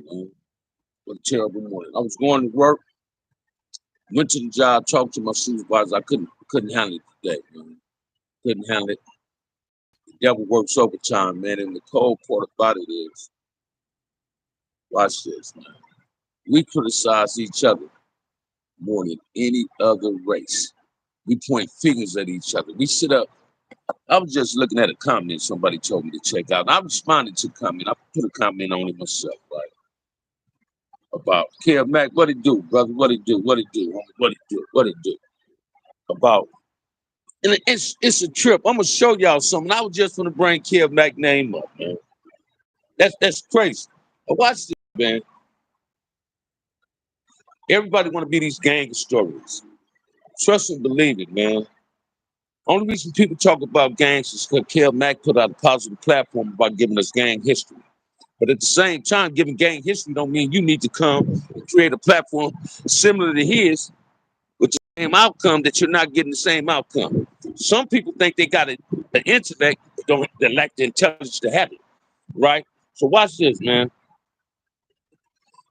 man. What a terrible morning. I was going to work, went to the job, talked to my supervisor. I couldn't handle it today, man. Couldn't handle it. The devil works overtime, man. And the cold part about it is, watch this, man. We criticize each other more than any other race. We point fingers at each other. We sit up. I was just looking at a comment somebody told me to check out. And I responded to the comment. I put a comment on it myself, right? About Kev Mack, what it do, brother? What it do? What it do? Homie? What it do? What it do? About and it's a trip. I'm gonna show y'all something. I was just gonna bring Kev Mack name up, man. That's crazy. But watch this, man. Everybody wanna be these gang historians. Trust and believe it, man. Only reason people talk about gangs is because Kev Mack put out a positive platform about giving us gang history. But at the same time, giving gang history don't mean you need to come and create a platform similar to his with the same outcome that you're not getting the same outcome. Some people think they got an intellect, but don't they lack the intelligence to have it, right? So watch this, man.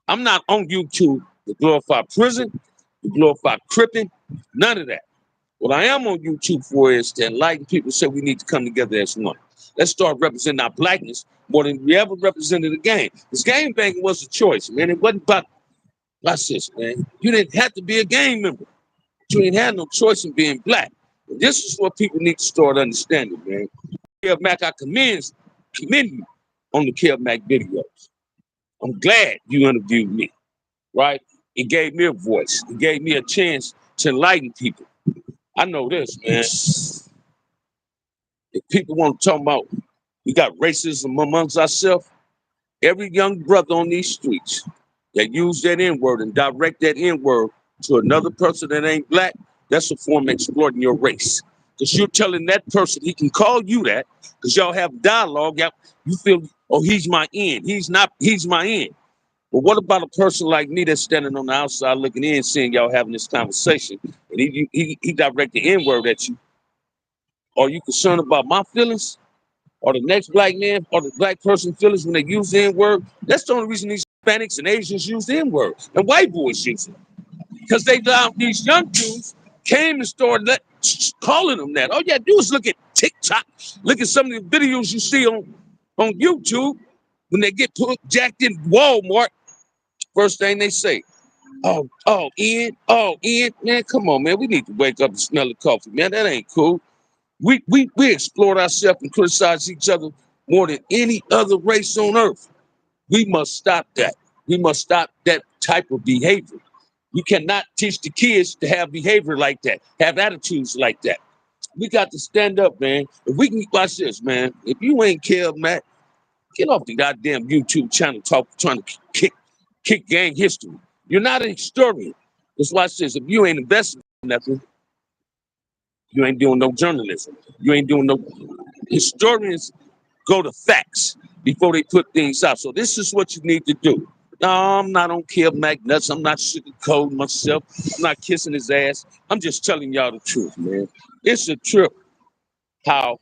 I'm not on YouTube to glorify prison, to glorify cripping, none of that. What I am on YouTube for is to enlighten people, say we need to come together as one. Let's start representing our blackness more than we ever represented the game. This game banging was a choice, man. It wasn't about, watch this, man. You didn't have to be a gang member. You didn't have no choice in being black. And this is what people need to start understanding, man. Kev Mack, I commend you on the Kev Mack videos. I'm glad you interviewed me, right? It gave me a voice. It gave me a chance to enlighten people. I know this, man. If people want to talk about we got racism amongst ourselves, every young brother on these streets that use that N-word and direct that N-word to another person that ain't black, that's a form of exploiting your race. Because you're telling that person he can call you that, because y'all have dialogue, you feel, oh, he's my end. He's not, he's my end. But what about a person like me that's standing on the outside looking in, seeing y'all having this conversation, and he direct the N-word at you? Are you concerned about my feelings? Or the next black man or the black person feelings when they use the N-word? That's the only reason these Hispanics and Asians use the N-word. And white boys use it. Because they allowed these young dudes came and started calling them that. All you gotta do is look at TikTok, look at some of the videos you see on YouTube when they get jacked in Walmart. First thing they say, Ian, man, come on, man. We need to wake up and smell the coffee, man. That ain't cool. We exploit ourselves and criticize each other more than any other race on earth. We must stop that. We must stop that type of behavior. You cannot teach the kids to have behavior like that, have attitudes like that. We got to stand up, man. If we can watch this, man. If you ain't Kev Mack, get off the goddamn YouTube channel trying to kick gang history. You're not a historian. Just watch this. If you ain't invested in nothing, you ain't doing no journalism. You ain't doing no. Historians go to facts before they put things out. So this is what you need to do. No, I'm not on Kev Mack nuts. I'm not sugarcoating myself. I'm not kissing his ass. I'm just telling y'all the truth, man. It's a trip how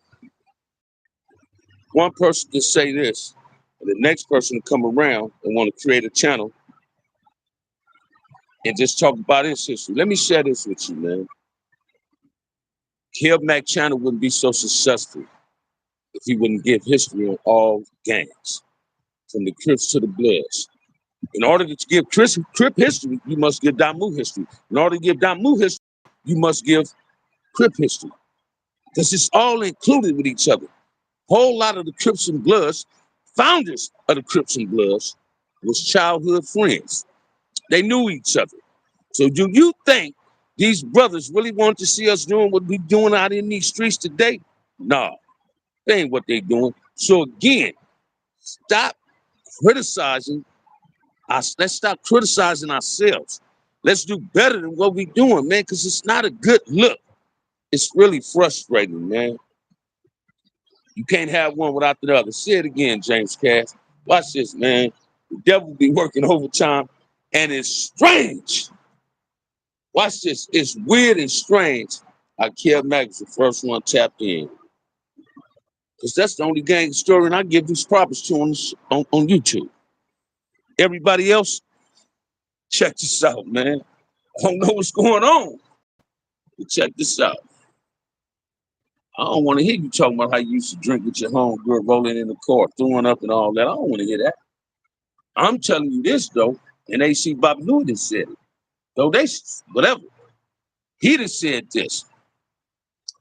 one person can say this and the next person to come around and want to create a channel and just talk about his history. Let me share this with you, man. Kev Mack channel wouldn't be so successful if he wouldn't give history on all gangs, from the Crips to the Bloods. In order to give Crip history, you must give Damu history. In order to give Damu history, you must give Crip history. Because it's all included with each other. Whole lot of the Crips and Bloods, founders of the Crips and Bloods, was childhood friends. They knew each other. So do you think these brothers really want to see us doing what we're doing out in these streets today? No, that ain't what they doing. So again, stop criticizing us. Let's stop criticizing ourselves. Let's do better than what we're doing, man, because it's not a good look. It's really frustrating, man. You can't have one without the other. Say it again, James Cass. Watch this, man. The devil be working overtime, and it's strange. Watch this. It's weird and strange how Kev Mack is the first one tapped in. Because that's the only gang story, and I give these props to on YouTube. Everybody else, check this out, man. I don't know what's going on, but check this out. I don't want to hear you talking about how you used to drink with your homegirl, rolling in the car, throwing up and all that. I don't want to hear that. I'm telling you this, though, and AC Bobby Lewis said it. Though they, whatever. He done said this.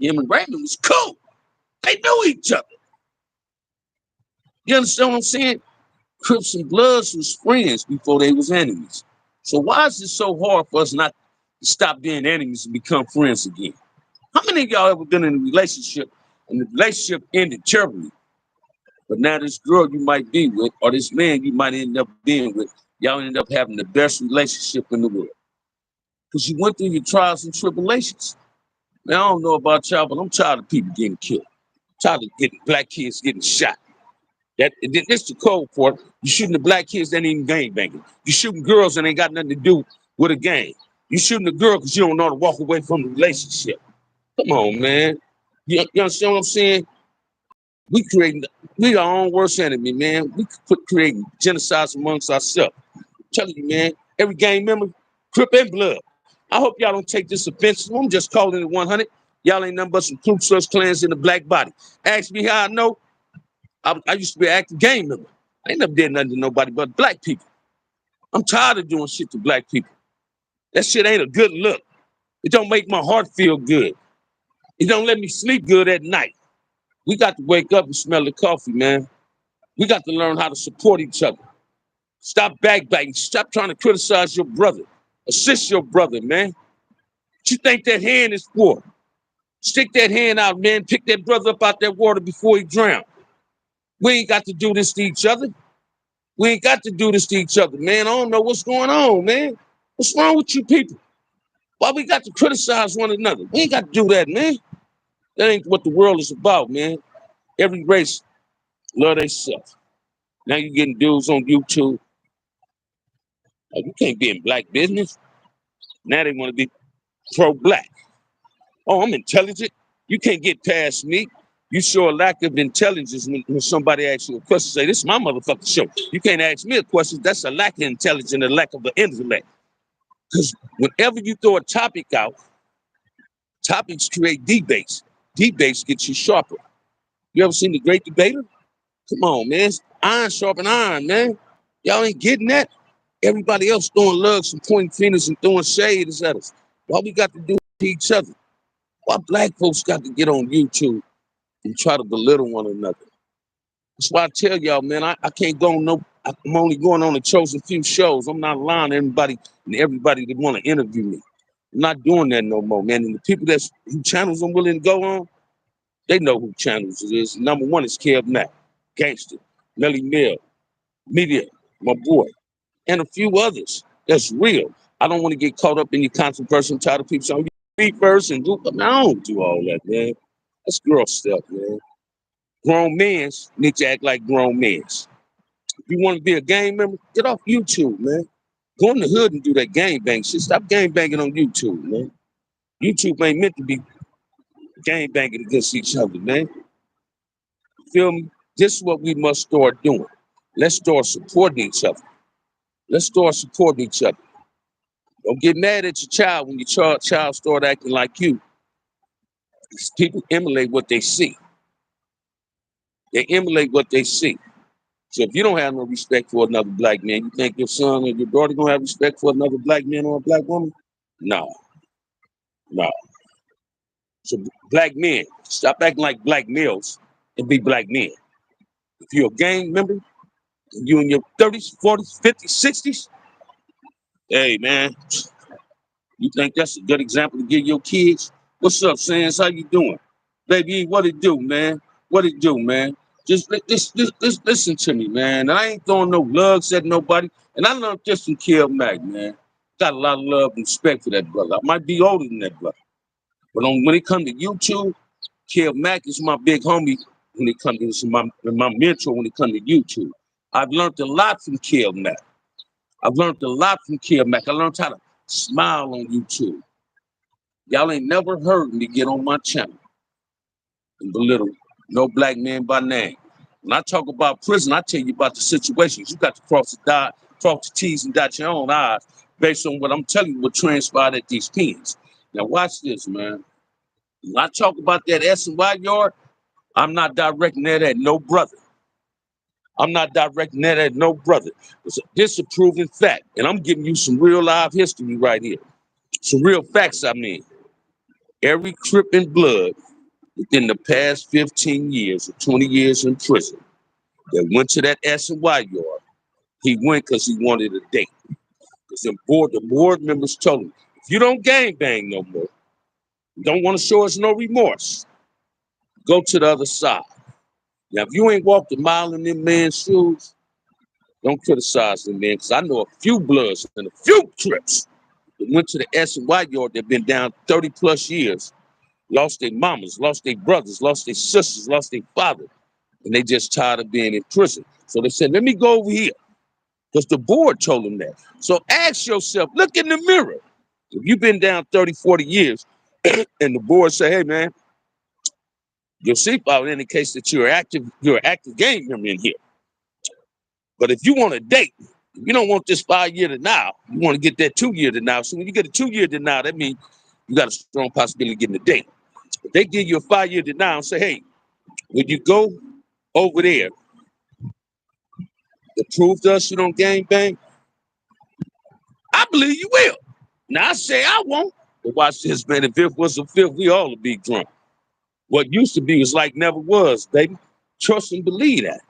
Him and Raymond was cool. They knew each other. You understand what I'm saying? Crips and Bloods was friends before they was enemies. So why is it so hard for us not to stop being enemies and become friends again? How many of y'all ever been in a relationship and the relationship ended terribly? But now this girl you might be with, or this man you might end up being with, y'all end up having the best relationship in the world. Because you went through your trials and tribulations. Man, I don't know about y'all, but I'm tired of people getting killed. Tired of getting black kids getting shot. This the code for it. You shooting the black kids that ain't even gang banging. You shooting girls that ain't got nothing to do with a gang. You shooting the girl because you don't know how to walk away from the relationship. Come on, man. You understand what I'm saying? We our own worst enemy, man. We quit creating genocides amongst ourselves. I'm telling you, man, every gang member, Crip and Blood. I hope y'all don't take this offensive. I'm just calling it 100. Y'all ain't nothing but some Ku Klux Klans in the black body. Ask me how I know. I used to be an active gang member. I ain't never did nothing to nobody but black people. I'm tired of doing shit to black people. That shit ain't a good look. It don't make my heart feel good. It don't let me sleep good at night. We got to wake up and smell the coffee, man. We got to learn how to support each other. Stop backbiting. Stop trying to criticize your brother. Assist your brother, man. What you think that hand is for? Stick that hand out, man. Pick that brother up out that water before he drowned. We ain't got to do this to each other. We ain't got to do this to each other, man. I don't know what's going on, man. What's wrong with you people? Why we got to criticize one another? We ain't got to do that, man. That ain't what the world is about, man. Every race love themselves. Now you getting dudes on YouTube. Like, you can't be in black business. Now they want to be pro-black. Oh, I'm intelligent. You can't get past me. You show a lack of intelligence when somebody asks you a question. Say, this is my motherfucking show. You can't ask me a question. That's a lack of intelligence, a lack of the intellect. Because whenever you throw a topic out, topics create debates. Debates get you sharper. You ever seen The Great Debater? Come on, man. It's iron sharpen iron, man. Y'all ain't getting that? Everybody else throwing lugs and pointing fingers and throwing shade at us. Why we got to do it to each other? Why black folks got to get on YouTube and try to belittle one another? That's why I tell y'all, man, I can't go on no, I'm only going on a chosen few shows. I'm not lying to everybody that want to interview me. I'm not doing that no more, man. And the people who channels I'm willing to go on, they know who channels it is. Number one is Kev Mack, Gangster, Melly Mill, Media, my boy, and a few others. That's real. I don't want to get caught up in your controversy. I'm tired of people saying, you speak first and do. I don't do all that, man. That's girl stuff, man. Grown men need to act like grown men. If you want to be a gang member, get off YouTube, man. Go in the hood and do that gang bang shit. Stop gang banging on YouTube, man. YouTube ain't meant to be gang banging against each other, man. Feel me? This is what we must start doing. Let's start supporting each other. Let's start supporting each other. Don't get mad at your child when your child start acting like you. People emulate what they see. They emulate what they see. So if you don't have no respect for another black man, you think your son or your daughter gonna have respect for another black man or a black woman? No, no. So black men, stop acting like black males and be black men. If you're a gang member, and you in your 30s, 40s, 50s, 60s, hey man, you think that's a good example to give your kids? What's up, Sans? How you doing? Baby, what it do, man? What it do, man? Just listen to me, man. I ain't throwing no lugs at nobody. And I learned this from Kev Mack, man. Got a lot of love and respect for that brother. I might be older than that brother. But when it comes to YouTube, Kev Mack is my big homie when it comes to my mentor when it comes to YouTube. I've learned a lot from Kev Mack. I've learned a lot from Kev Mack. I learned how to smile on YouTube. Y'all ain't never heard me get on my channel and belittle no black man by name. When I talk about prison, I tell you about the situations. You got to cross the cross the T's and dot your own I's based on what I'm telling you what transpired at these pens. Now watch this, man. When I talk about that S&Y yard, I'm not directing that at no brother. I'm not directing that at no brother. This is a proven fact, and I'm giving you some real live history right here. Some real facts, I mean. Every Crip in blood within the past 15 years or 20 years in prison that went to that S&Y yard, he went because he wanted a date. Because the board members told him, if you don't gang bang no more, you don't want to show us no remorse, go to the other side. Now, if you ain't walked a mile in them man's shoes, don't criticize them, man, because I know a few Bloods and a few Crips that went to the S&Y yard that been down 30 plus years, lost their mamas, lost their brothers, lost their sisters, lost their father, and they just tired of being in prison. So they said, let me go over here, because the board told them that. So ask yourself, look in the mirror. If you've been down 30, 40 years, and the board say, hey, man, your seatbelt indicates that you're an active gang member in here. But if you want a date, you don't want this 5-year denial, you want to get that 2-year denial. So when you get a 2-year denial, that means you got a strong possibility of getting a date. If they give you a 5-year denial and say, hey, when you go over there to prove to us you don't gang bang, I believe you will. Now I say I won't. But watch this, man. If it was a fifth, we all would be drunk. What used to be was like never was, baby. Trust and believe that.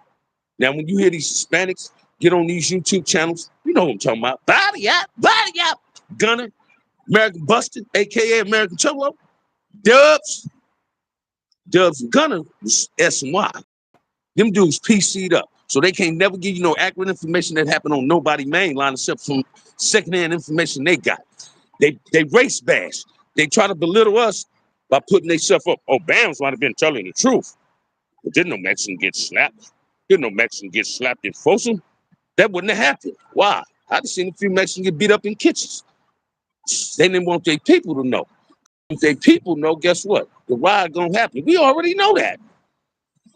Now, when you hear these Hispanics get on these YouTube channels, you know what I'm talking about. Body up, Gunner, American Busted, aka American Cholo, Dubs and Gunner was S&Y. Them dudes PC'd up. So they can't never give you no accurate information that happened on nobody main line except from secondhand information they got. They race bash. They try to belittle us by putting themselves up. Oh, Bams might have been telling the truth. But didn't no Mexican get slapped? Didn't no Mexican get slapped in Folsom? That wouldn't have happened. Why? I've seen a few Mexicans get beat up in kitchens. They didn't want their people to know. If their people know, guess what? The riot gonna happen. We already know that.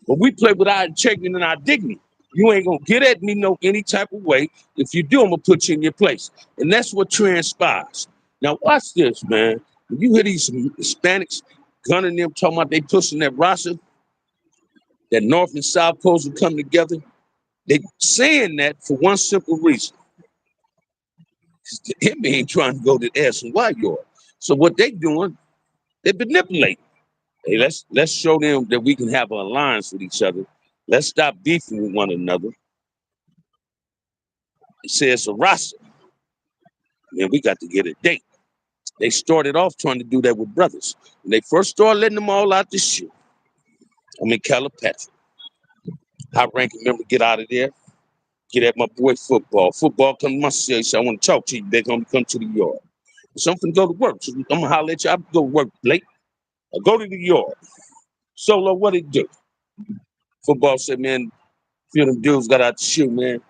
But we play with our integrity and our dignity. You ain't gonna get at me no any type of way. If you do, I'm gonna put you in your place. And that's what transpires. Now watch this, man. When you hear these Hispanics gunning them, talking about they pushing that Rasa, that North and South Coast will come together, they saying that for one simple reason. Him ain't trying to go to S&Y yard. So what they doing, they manipulating. Hey, let's show them that we can have an alliance with each other. Let's stop beefing with one another. It says a Rasa. Man, we got to get a date. They started off trying to do that with brothers. When they first started letting them all out the shoe, I'm in Calipatria. High ranking member, get out of there. Get at my boy football. Football come to my city. So I want to talk to you. They're going to come to the yard. So I'm going to go to work. So I'm going to holler at you. I go to work late. I go to the yard. Solo, what it do? Football said, man, a few of them dudes got out the shoe, man.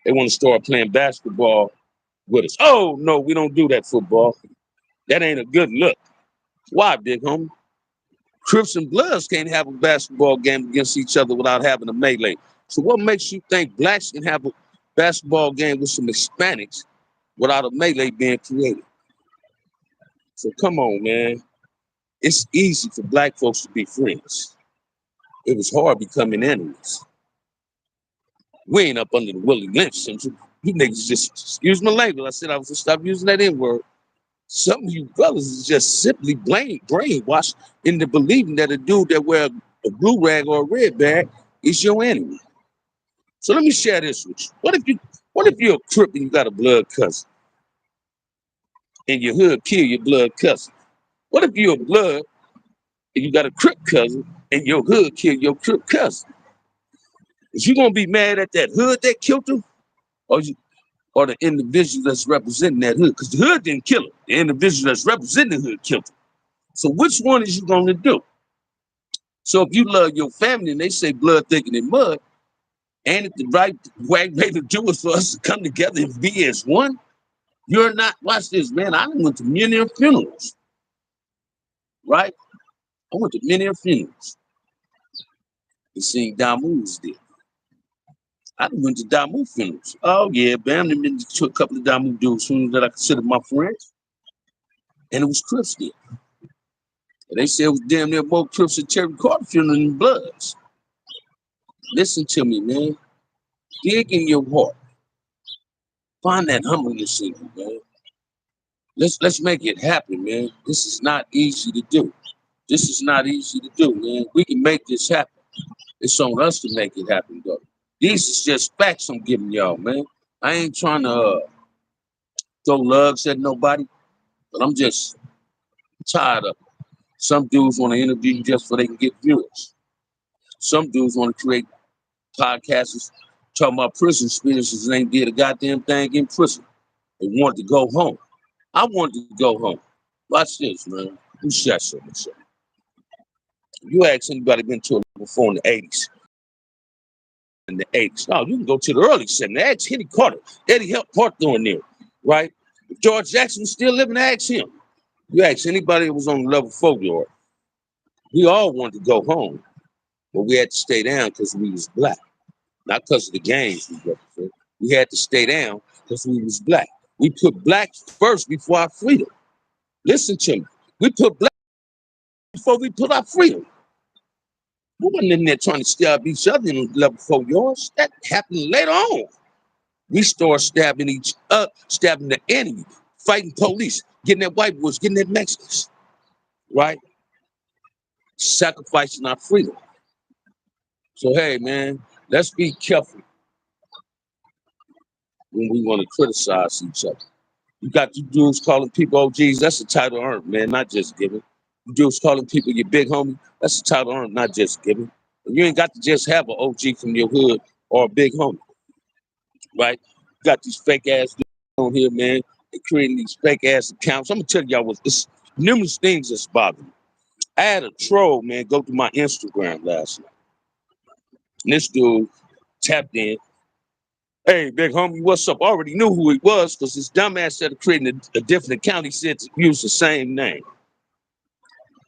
They want to start playing basketball with us. Oh, no, we don't do that, football. That ain't a good look. Why, big homie? Crips and Bloods can't have a basketball game against each other without having a melee. So what makes you think blacks can have a basketball game with some Hispanics without a melee being created? So come on, man. It's easy for black folks to be friends. It was hard becoming enemies. We ain't up under the Willie Lynch syndrome. You niggas just, excuse my language. I said I was gonna stop using that N-word. Some of you brothers is just simply brainwashed into believing that a dude that wear a blue rag or a red bag is your enemy. So let me share this with you. What if you're a Crip and you got a blood cousin? And your hood kill your blood cousin? What if you're a blood and you got a Crip cousin and your hood kill your Crip cousin? Is you gonna be mad at that hood that killed him? Or the individual that's representing that hood? Because the hood didn't kill him. The individual that's representing the hood killed him. So which one is you gonna do? So if you love your family and they say blood thicker than mud, and if the right way to do it for us to come together and be as one, you're not, watch this, man. I went to many funerals, right? I went to many funerals and seen Damu was there. I done went to Damu funerals. Oh yeah, bam, they been to a couple of Damu dudes funerals that I consider my friends. And it was Crips there. And they said it was damn near more Crips at Terry Carter funeral than Bloods. Listen to me, man. Dig in your heart. Find that humbleness in you, man. Let's make it happen, man. This is not easy to do. This is not easy to do, man. We can make this happen. It's on us to make it happen, though. These is just facts I'm giving y'all, man. I ain't trying to throw lugs at nobody, but I'm just tired of it. Some dudes want to interview you just so they can get viewers. Some dudes want to create podcasts talking about prison experiences and ain't did a goddamn thing in prison. They wanted to go home. I wanted to go home. Watch this, man. Who said something? You ask anybody been to a level 4 in the 80s. In the 80s. No, you can go to the early 70s. Ask Henny Carter. Eddie helped part doing there, right? If George Jackson was still living, ask him. You ask anybody that was on the level 4 yard. We all wanted to go home, but we had to stay down because we was black. Not because of the gangs we represent. We had to stay down because we was black. We put black first before our freedom. Listen to me. We put black before we put our freedom. We wasn't in there trying to stab each other in level 4 yards. That happened later on. We started stabbing each other, stabbing the enemy, fighting police, getting at white boys, getting at Mexicans, right? Sacrificing our freedom. So, hey, man, let's be careful when we want to criticize each other. You got you dudes calling people OGs, that's a title earned, man, not just given. You dudes calling people your big homie, that's a title earned, not just given. And you ain't got to just have an OG from your hood or a big homie, right? You got these fake ass dudes on here, man. They're creating these fake ass accounts. I'm gonna tell y'all what this numerous things that's bothering me. I had a troll, man, go through my Instagram last night. And this dude tapped in. Hey, big homie, what's up? I already knew who he was because this dumbass instead of creating a different account, he said to use the same name,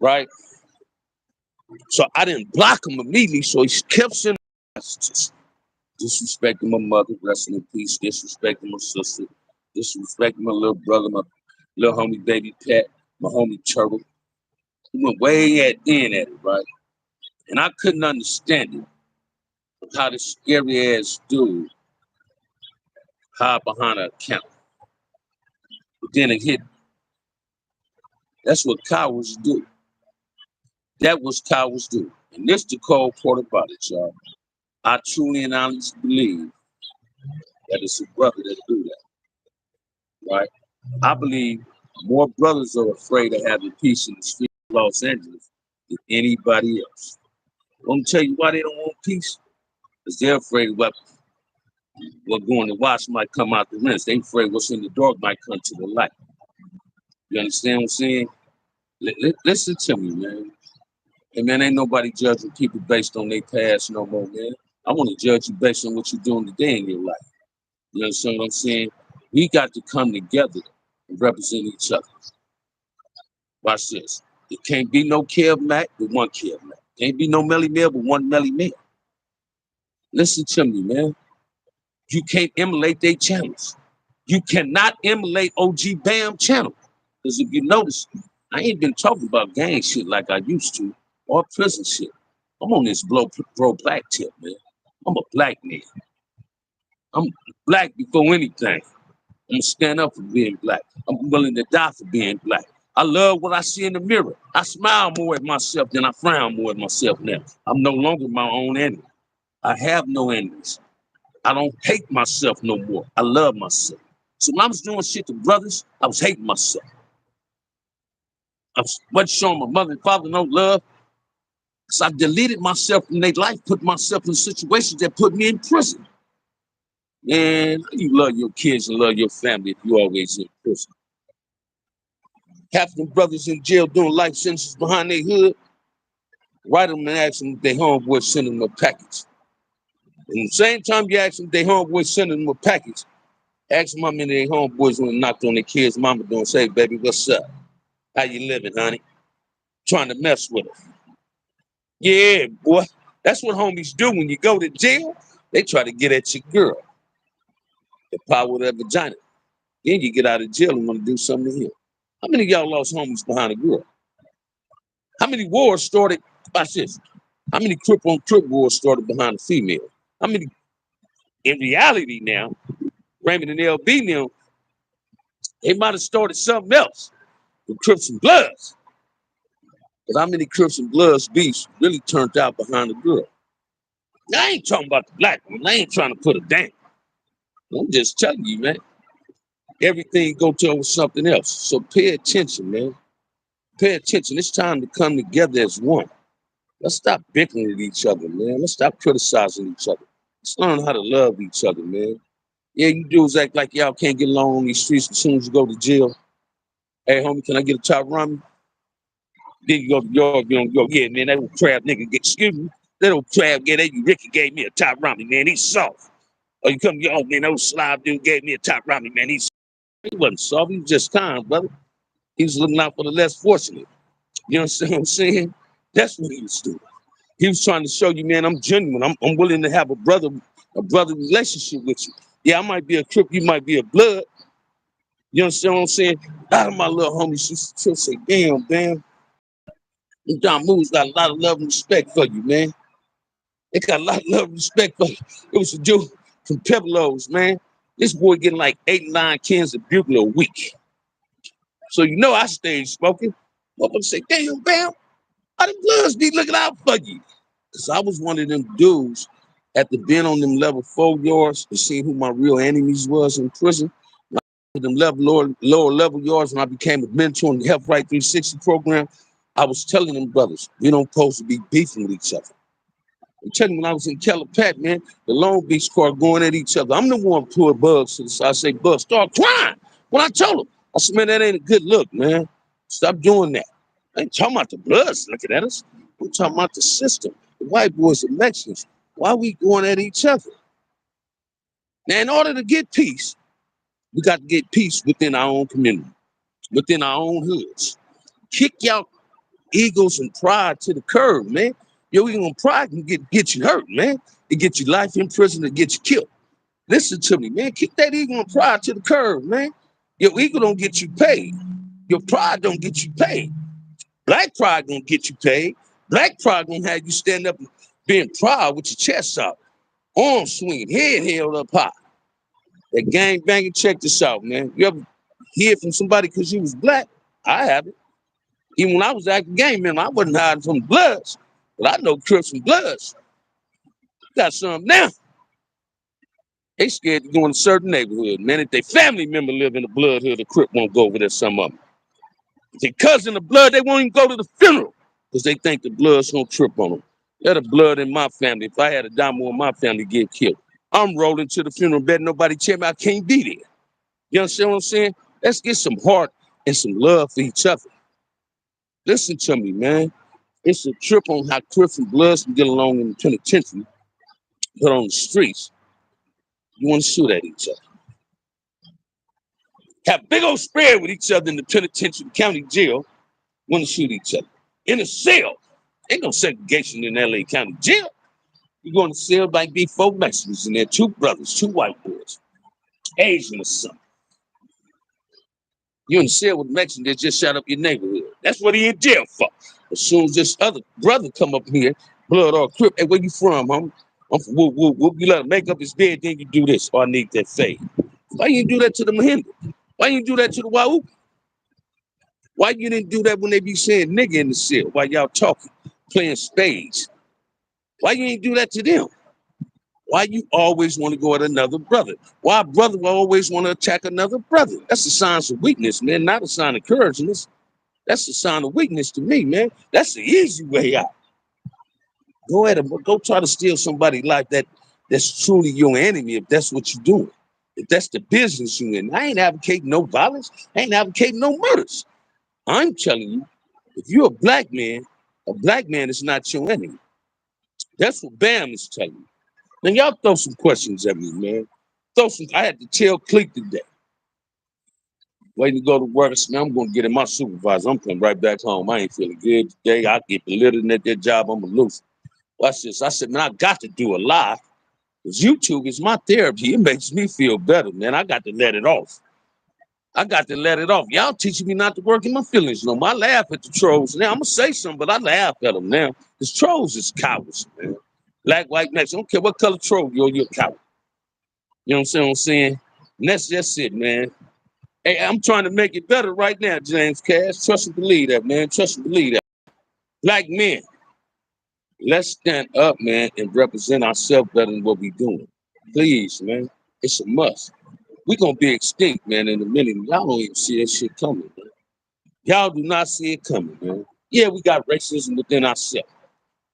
right? So I didn't block him immediately, so he kept sending messages. Disrespecting my mother, resting in peace, disrespecting my sister, disrespecting my little brother, my little homie baby Pat, my homie Turtle. He went way in at it, right? And I couldn't understand it. How this scary ass dude hide behind an account. But then it hit me. That's what cowards do. That was cowards do. And this the cold part about it, y'all. I truly and honestly believe that it's a brother that do that, right? I believe more brothers are afraid of having peace in the street of Los Angeles than anybody else. I'm gonna tell you why they don't want peace. Because they're afraid of what going to watch might come out the rinse. They afraid what's in the dark might come to the light. You understand what I'm saying? Listen to me, man. And man, ain't nobody judging people based on their past no more, man. I want to judge you based on what you're doing today in your life. You understand what I'm saying? We got to come together and represent each other. Watch this. It can't be no Kev Mack but one Kev Mack. Can't be no Melly Mel but one Melly Mel. Listen to me, man. You can't emulate their channels. You cannot emulate OG Bam channel. Because if you notice, I ain't been talking about gang shit like I used to or prison shit. I'm on this bro black tip, man. I'm a black man. I'm black before anything. I'm gonna stand up for being black. I'm willing to die for being black. I love what I see in the mirror. I smile more at myself than I frown more at myself now. I'm no longer my own enemy. I have no enemies. I don't hate myself no more. I love myself. So when I was doing shit to brothers, I was hating myself. I wasn't showing my mother and father no love. So I deleted myself from their life, put myself in situations that put me in prison. Man, you love your kids and love your family if you always in prison. Half them brothers in jail doing life sentences behind their hood. Write them and ask them if their homeboy sending them a package. And the same time you ask them if their homeboy sending them a package, ask them how many of their homeboys when knocked on their kids' mama door and say, baby, what's up? How you living, honey? Trying to mess with her. Yeah, boy. That's what homies do when you go to jail. They try to get at your girl, the power of that vagina. Then you get out of jail and want to do something to him. How many of y'all lost homies behind a girl? How many wars started? Watch this. How many crip on crip wars started behind a female? How many? In reality, now Raymond and LB now, they might have started something else with Crips and Bloods. But how many Crips and Bloods beefs really turned out behind a girl? Now, I ain't talking about the black one. I ain't trying to put her down. I'm just telling you, man. Everything go to something else. So pay attention, man. Pay attention. It's time to come together as one. Let's stop bickering with each other, man. Let's stop criticizing each other. Let's learn how to love each other, man. Yeah, you dudes act like y'all can't get along on these streets as soon as you go to jail. Hey, homie, can I get a top ramen? Then you go to York, you don't go, yeah, man, that old crab nigga, excuse me, that old crab, yeah, that Ricky gave me a top ramen, man, he's soft. Or you come, oh, man, that old slob dude gave me a top ramen, man, he wasn't soft, he was just kind, brother. He was looking out for the less fortunate. You understand what I'm saying? That's what he was doing. He was trying to show you, man, I'm genuine. I'm willing to have a brother relationship with you. Yeah, I might be a Crip, you might be a Blood. You understand what I'm saying? A lot of my little homies, she'll say, damn, damn. John Moon's got a lot of love and respect for you, man. They got a lot of love and respect for you. It was a dude from Pueblos, man. This boy getting like 8 or 9 cans of Bugle a week. So you know I stayed smoking. Motherfucker say, damn, bam, how the Bloods be looking out for you? Because I was one of them dudes at the been on them level 4 yards and seeing who my real enemies was in prison. Them lower level yards when I became a mentor in the Health Right 360 program, I was telling them brothers, we don't supposed to be beefing with each other. I'm telling you, when I was in Calipat, man, the Long Beach car going at each other. I'm the one pulling Bugs to the side. I say, Bugs, start crying. When I told him, I said, man, that ain't a good look, man. Stop doing that. I ain't talking about the Bloods looking at us. I'm talking about the system. The white boys and Mexicans. Why are we going at each other? Now, in order to get peace, we got to get peace within our own community, within our own hoods. Kick y'all egos and pride to the curb, man. Your ego and pride can get you hurt, man. It get you life in prison, it get you killed. Listen to me, man. Kick that ego and pride to the curb, man. Your ego don't get you paid. Your pride don't get you paid. Black pride gonna get you paid. Black pride gonna have you stand up and being proud with your chest out, arm swinging, head held up high. That gang banging, check this out, man. You ever hear from somebody because you was black? I haven't. Even when I was acting gang, man, I wasn't hiding from the Bloods. But I know Crips and Bloods. Got some now. They scared to go in a certain neighborhood, man. If their family member live in the Blood hood, the Crip won't go over there, some of them. If their cousin of Blood, they won't even go to the funeral because they think the Blood's gonna trip on them. They're the Blood in my family. If I had a dime in my family get killed, I'm rolling to the funeral, bet nobody check me, I can't be there. You understand what I'm saying? Let's get some heart and some love for each other. Listen to me, man. It's a trip on how Crips and Bloods can get along in the penitentiary, but on the streets, you want to shoot at each other. Have big old spread with each other in the penitentiary, county jail, want to shoot each other. In a cell. Ain't no segregation in LA County jail. You go in the cell, might be 4 Mexicans in there, 2 brothers, 2 white boys, Asian or something. You in the cell with Mexicans that just shot up your neighborhood. That's what he in jail for. As soon as this other brother come up here, Blood or Crip, hey, where you from, homie? I'm from whoop, whoop, whoop. You let him make up his bed, then you do this. Oh, I need that fade. Why you didn't do that to the Mahinda? Why you didn't do that to the Wahoo? Why you didn't do that when they be saying nigga in the cell while y'all talking, playing spades? Why you ain't do that to them? Why you always want to go at another brother? Why a brother will always want to attack another brother? That's a sign of weakness, man, not a sign of courage. That's a sign of weakness to me, man. That's the easy way out. Go ahead and go try to steal somebody's life that's truly your enemy if that's what you're doing. If that's the business you're in. I ain't advocating no violence. I ain't advocating no murders. I'm telling you, if you're a black man is not your enemy. That's what Bam is telling you. Now, y'all throw some questions at me, man. I had to tell Click today. Waiting to go to work. I said, man, I'm going to get in my supervisor. I'm coming right back home. I ain't feeling good today. I get belittled at that job. I'm a loser. Watch this. I said, man, I got to do a live. Because YouTube is my therapy. It makes me feel better, man. I got to let it off. I got to let it off. Y'all teaching me not to work in my feelings no more. I laugh at the trolls now. I'm gonna say something, but I laugh at them now. Because trolls is cowards, man. Black, white, Mexican. I don't care what color troll you're a coward. You know what I'm saying? And that's just it, man. Hey, I'm trying to make it better right now, James Cash. Trust and believe that, man. Trust and believe that. Black men, let's stand up, man, and represent ourselves better than what we doing. Please, man. It's a must. We gonna be extinct, man, in a minute. Y'all don't even see that shit coming, man. Y'all do not see it coming, man. Yeah, we got racism within ourselves.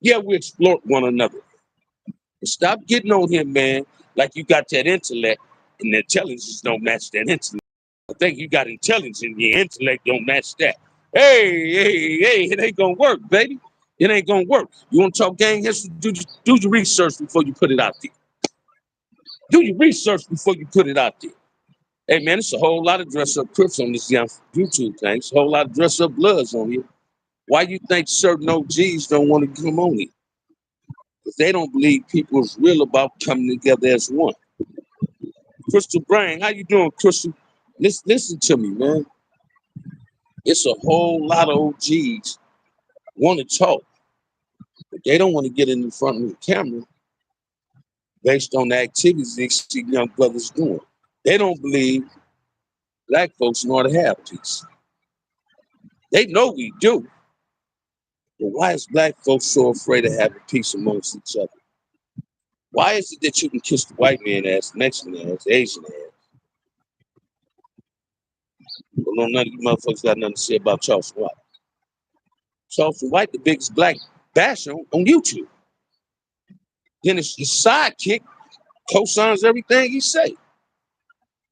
Yeah, we exploit one another. But stop getting on him, man, like you got that intellect and the intelligence don't match that intellect. I think you got intelligence and your intellect don't match that. Hey, it ain't gonna work, baby. It ain't gonna work. You want to talk gang history? Do your research before you put it out there. Do your research before you put it out there. Hey, man, it's a whole lot of dress-up Crips on this young YouTube thing. It's a whole lot of dress-up Bloods on here. Why you think certain OGs don't want to come on here? Because they don't believe people is real about coming together as one. Crystal Brain, how you doing, Crystal? Listen to me, man. It's a whole lot of OGs want to talk, but they don't want to get in front of the camera based on the activities they see young brothers doing. They don't believe black folks know how to have peace. They know we do, but why is black folks so afraid of having peace amongst each other? Why is it that you can kiss the white man ass, Mexican ass, Asian ass? But no, none of you motherfuckers got nothing to say about Charleston White. Charleston White, the biggest black basher on YouTube. Then his sidekick co-signs everything he say.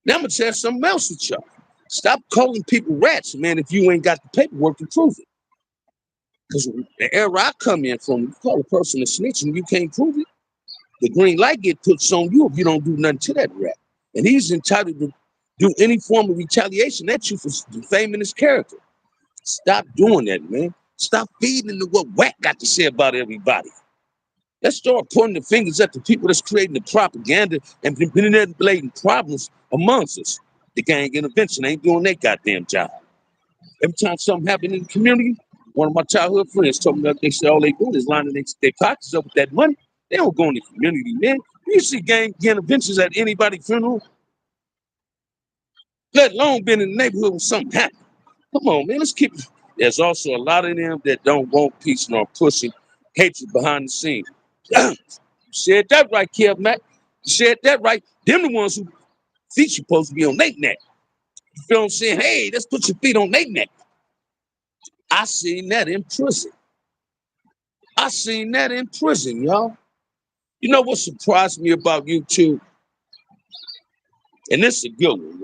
Now I'm gonna share something else with y'all. Stop calling people rats, man, if you ain't got the paperwork to prove it. Because the era I come in from, you call a person a snitch and you can't prove it, the green light get put on you if you don't do nothing to that rat. And he's entitled to do any form of retaliation at you for defaming his character. Stop doing that, man. Stop feeding into what whack got to say about everybody. Let's start pointing the fingers at the people that's creating the propaganda and manipulating problems amongst us. The gang intervention ain't doing their goddamn job. Every time something happens in the community, one of my childhood friends told me that they say all they do is lining their pockets up with that money. They don't go in the community, man. You see gang interventions at anybody's funeral, let alone been in the neighborhood when something happened. Come on, man, let's keep it. There's also a lot of them that don't want peace and are pushing hatred behind the scenes. You said that right, Kev Mac. You said that right. Them the ones who feet supposed to be on their neck. You feel what I'm saying? Hey, let's put your feet on their neck. I seen that in prison. I seen that in prison, y'all. You know what surprised me about YouTube? And this is a good one,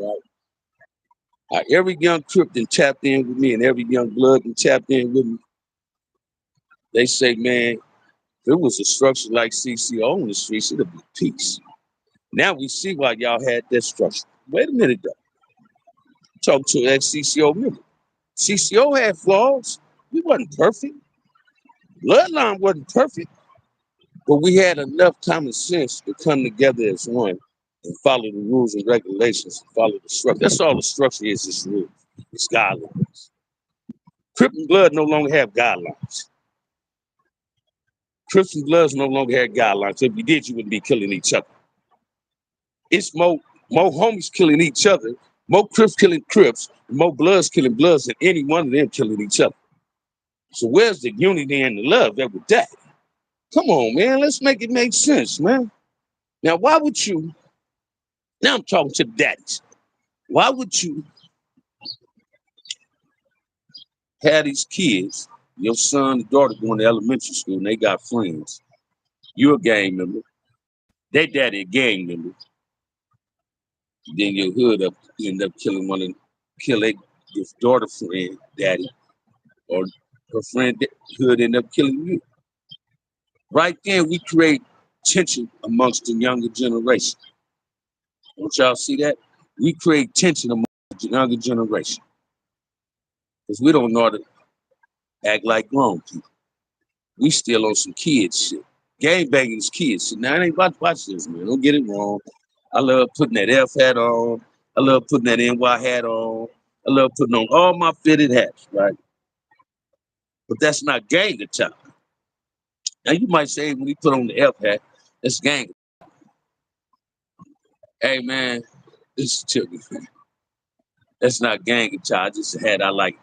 right? Every young Crip that tapped in with me and every young Blood that tapped in with me, they say, man, if it was a structure like CCO on the streets, it'd be peace. Now we see why y'all had that structure. Wait a minute, though. Talk to an ex-CCO member. CCO had flaws. We wasn't perfect. Bloodline wasn't perfect. But we had enough common sense to come together as one and follow the rules and regulations and follow the structure. That's all the structure is rules. It's guidelines. Crip and Blood no longer have guidelines. Crips and Bloods no longer have guidelines. If you did, you wouldn't be killing each other. It's more homies killing each other, more Crips killing Crips, more Bloods killing Bloods than any one of them killing each other. So where's the unity and the love that with that? Come on, man. Let's make it make sense, man. Now, why would you? Now I'm talking to the daddies. Why would you have these kids, your son and daughter going to elementary school, and they got friends? You're a gang member. Their daddy a gang member. Then your hood up end up killing your daughter friend, daddy, or her friend hood end up killing you. Right then, we create tension amongst the younger generation. Don't y'all see that? We create tension amongst the younger generation because we don't know how to act like grown people. We still on some kid shit. Gang banging is kids. See, now I ain't watch this, man. Don't get it wrong. I love putting that F hat on. I love putting that NY hat on. I love putting on all my fitted hats, right? But that's not gang attire. Now you might say when he put on the F hat, that's gang. Hey man, this is Chippy. That's not gang attire. Just a hat I like.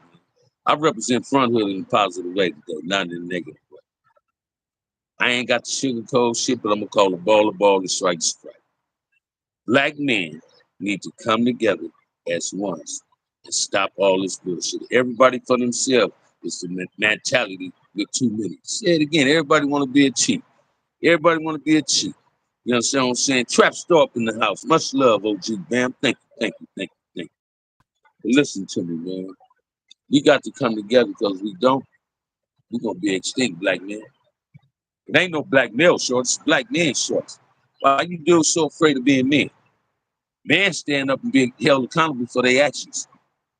I represent Front Hood in a positive way today, not in a negative way. I ain't got the sugarcoat shit, but I'm gonna call a ball and strike. Black men need to come together as one and stop all this bullshit. Everybody for themselves is the mentality with too many. Say it again. Everybody want to be a chief. Everybody want to be a chief. You understand what I'm saying? Trap star up in the house. Much love, OG Bam. Thank you. But listen to me, man. We got to come together because we don't, we're gonna be extinct, black men. It ain't no black male shorts, it's black men shorts. Why you dudes so afraid of being men? Men stand up and be held accountable for their actions.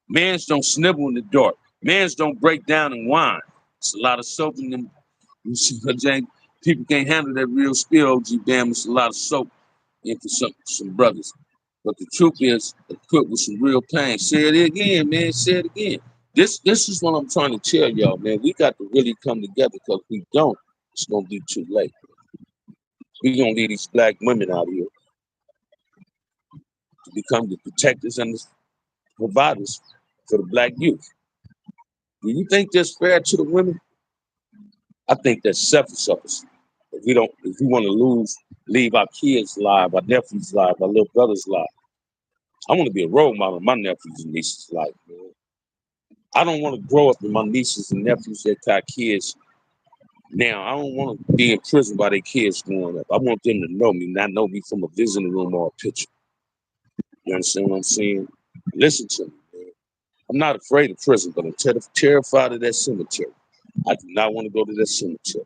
Mans don't snivel in the dark. Mans don't break down and whine. It's a lot of soap in them. You see what I'm saying? People can't handle that real spill, OG Bam. It's a lot of soap into some brothers. But the truth is, equipped with some real pain. Say it again, man. Say it again. This is what I'm trying to tell y'all, man. We got to really come together because we don't, it's gonna be too late. We're gonna leave these black women out here to become the protectors and the providers for the black youth. Do you think that's fair to the women? I think that's selfish of us. If we want to leave our kids alive, our nephews alive, our little brothers alive. I want to be a role model in my nephews and nieces' life, man. I don't want to grow up with my nieces and nephews that got kids now. I don't want to be in prison by their kids growing up. I want them to know me, not know me from a visiting room or a picture. You understand what I'm saying? Listen to me, man. I'm not afraid of prison, but I'm terrified of that cemetery. I do not want to go to that cemetery.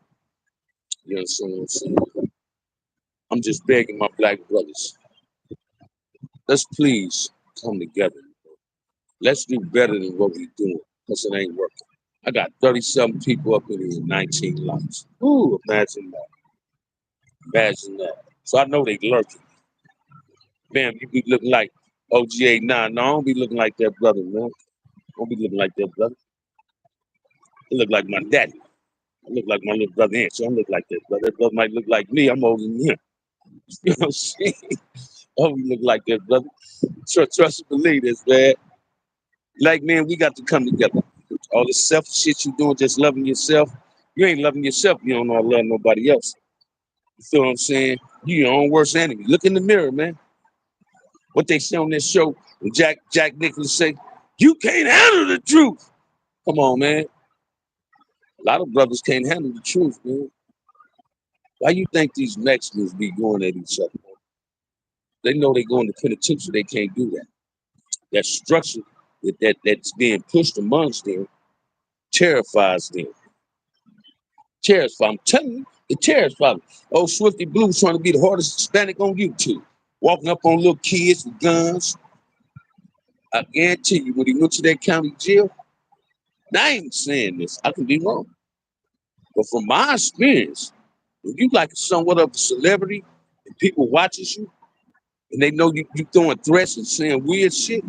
You understand what I'm saying? I'm just begging my black brothers. Let's please come together. Let's do better than what we're doing, because it ain't working. I got 37 people up in here, 19 lights. Ooh, imagine that. Imagine that. So I know they lurking. Man, you be looking like OGA 9. No, I don't be looking like that brother, man. I don't be looking like that brother. I look like my daddy. I look like my little brother Aunt. So I look like that brother. That brother might look like me. I'm older than him. You know what I'm saying? Oh, we look like that, brother. Trust and believe this, man. Like, man, we got to come together. All this selfish shit you doing, just loving yourself. You ain't loving yourself. You don't know how to love nobody else. You feel what I'm saying? You your own worst enemy. Look in the mirror, man. What they say on this show, when Jack Nicholas say, you can't handle the truth. Come on, man. A lot of brothers can't handle the truth, man. Why you think these Mexicans be going at each other? They know they going to penitentiary, they can't do that. That structure that's being pushed amongst them terrifies them. Terrifies. I'm telling you, it terrifies them. Oh, Swifty Blue's trying to be the hardest Hispanic on YouTube. Walking up on little kids with guns. I guarantee you, when he went to that county jail, now I ain't saying this, I can be wrong. But from my experience, when you like somewhat of a celebrity and people watches you and they know you throwing threats and saying weird shit,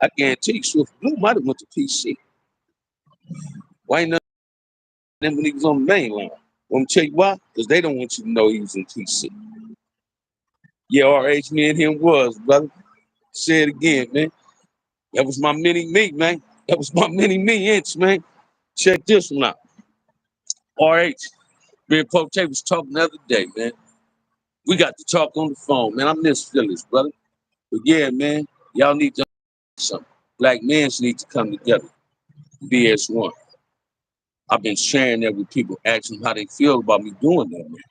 I guarantee you Swifty Blue might have went to PC. Why ain't nothing when he was on the main line? I'm gonna tell you why, because they don't want you to know he was in PC. Yeah, RH, me and him was, brother. Say it again, man. That was my mini me, man. That was my mini me inch, man. Check this one out. RH, me and Pote was talking the other day, man. We got to talk on the phone, man. I miss Phyllis, brother. But yeah, man, y'all need to something. Black men need to come together, be as one. I've been sharing that with people, asking how they feel about me doing that, man.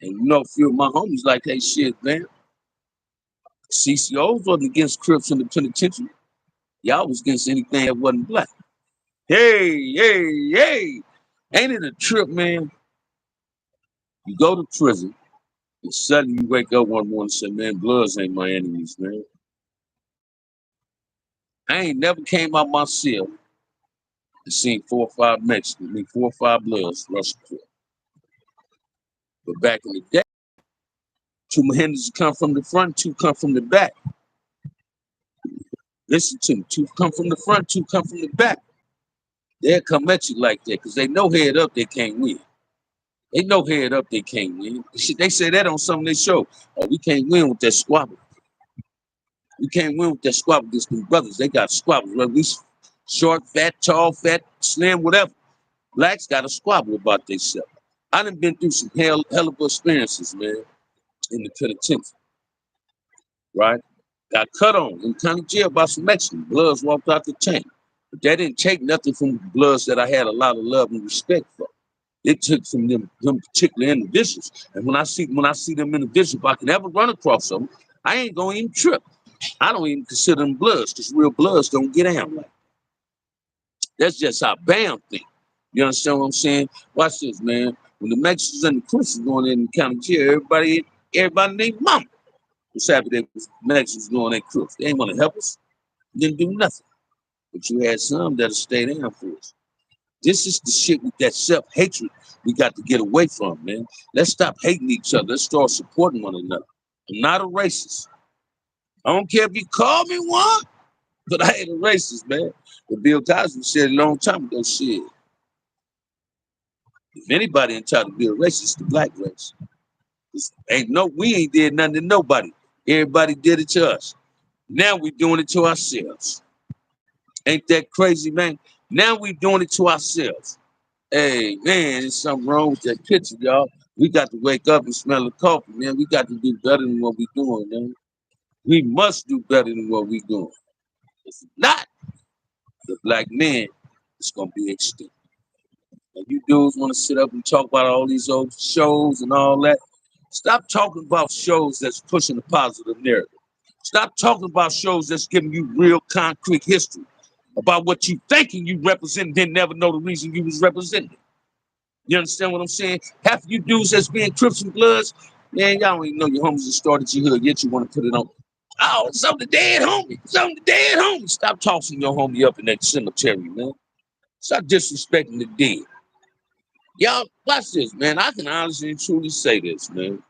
And you know, a few of my homies like, hey, shit, man. CCOs wasn't against Crips in the penitentiary. Y'all was against anything that wasn't black. Hey. Ain't it a trip, man? You go to prison and suddenly you wake up one morning and say, man, Bloods ain't my enemies, man. I ain't never came out my cell and seen 4 or 5 Mexicans, 4 or 5 Bloods rush the court. But back in the day, two Mahindras come from the front, two come from the back. Listen to me, two come from the front, two come from the back. They'll come at you like that because they know head up they can't win. They know head up they can't win. They say that on some of their show. Oh, we can't win with that squabble. We can't win with that squabble against them brothers. They got squabbles. Whether we short, fat, tall, fat, slim, whatever. Blacks got a squabble about themselves. I done been through some hell of experiences, man, in the penitentiary, right? Got cut on in county jail by some Mexicans. Bloods walked out the tank. But that didn't take nothing from the Bloods that I had a lot of love and respect for. It took from them particular individuals. And when I see them individuals, if I can ever run across them, I ain't gonna even trip. I don't even consider them Bloods because real Bloods don't get down like that. That's just how BAM think. You understand what I'm saying? Watch this, man. When the Mexicans and the Christians going in the county jail, everybody named mama was happy that the Mexicans going in crooks. They ain't gonna help us. Didn't do nothing. But you had some that'll stay down for us. This is the shit with that self-hatred we got to get away from, man. Let's stop hating each other. Let's start supporting one another. I'm not a racist. I don't care if you call me one, but I ain't a racist, man. But Bill Cosby said a long time ago, shit. If anybody entitled to be a racist, it's the black race. We ain't did nothing to nobody. Everybody did it to us. Now we doing it to ourselves. Ain't that crazy, man? Now we doing it to ourselves. Hey, man, there's something wrong with that picture, y'all. We got to wake up and smell the coffee, man. We got to do better than what we doing, man. We must do better than what we doing. If not, the black man is going to be extinct. And you dudes want to sit up and talk about all these old shows and all that. Stop talking about shows that's pushing a positive narrative. Stop talking about shows that's giving you real concrete history about what you thinking you represent, didn't never know the reason you was representing. You understand what I'm saying? Half of you dudes that's being Crips and Bloods, man, y'all don't even know your homies that started your hood, yet you want to put it on. Oh, some the dead homie. Some the dead homie. Stop tossing your homie up in that cemetery, man. Stop disrespecting the dead. Y'all, watch this, man. I can honestly and truly say this, man.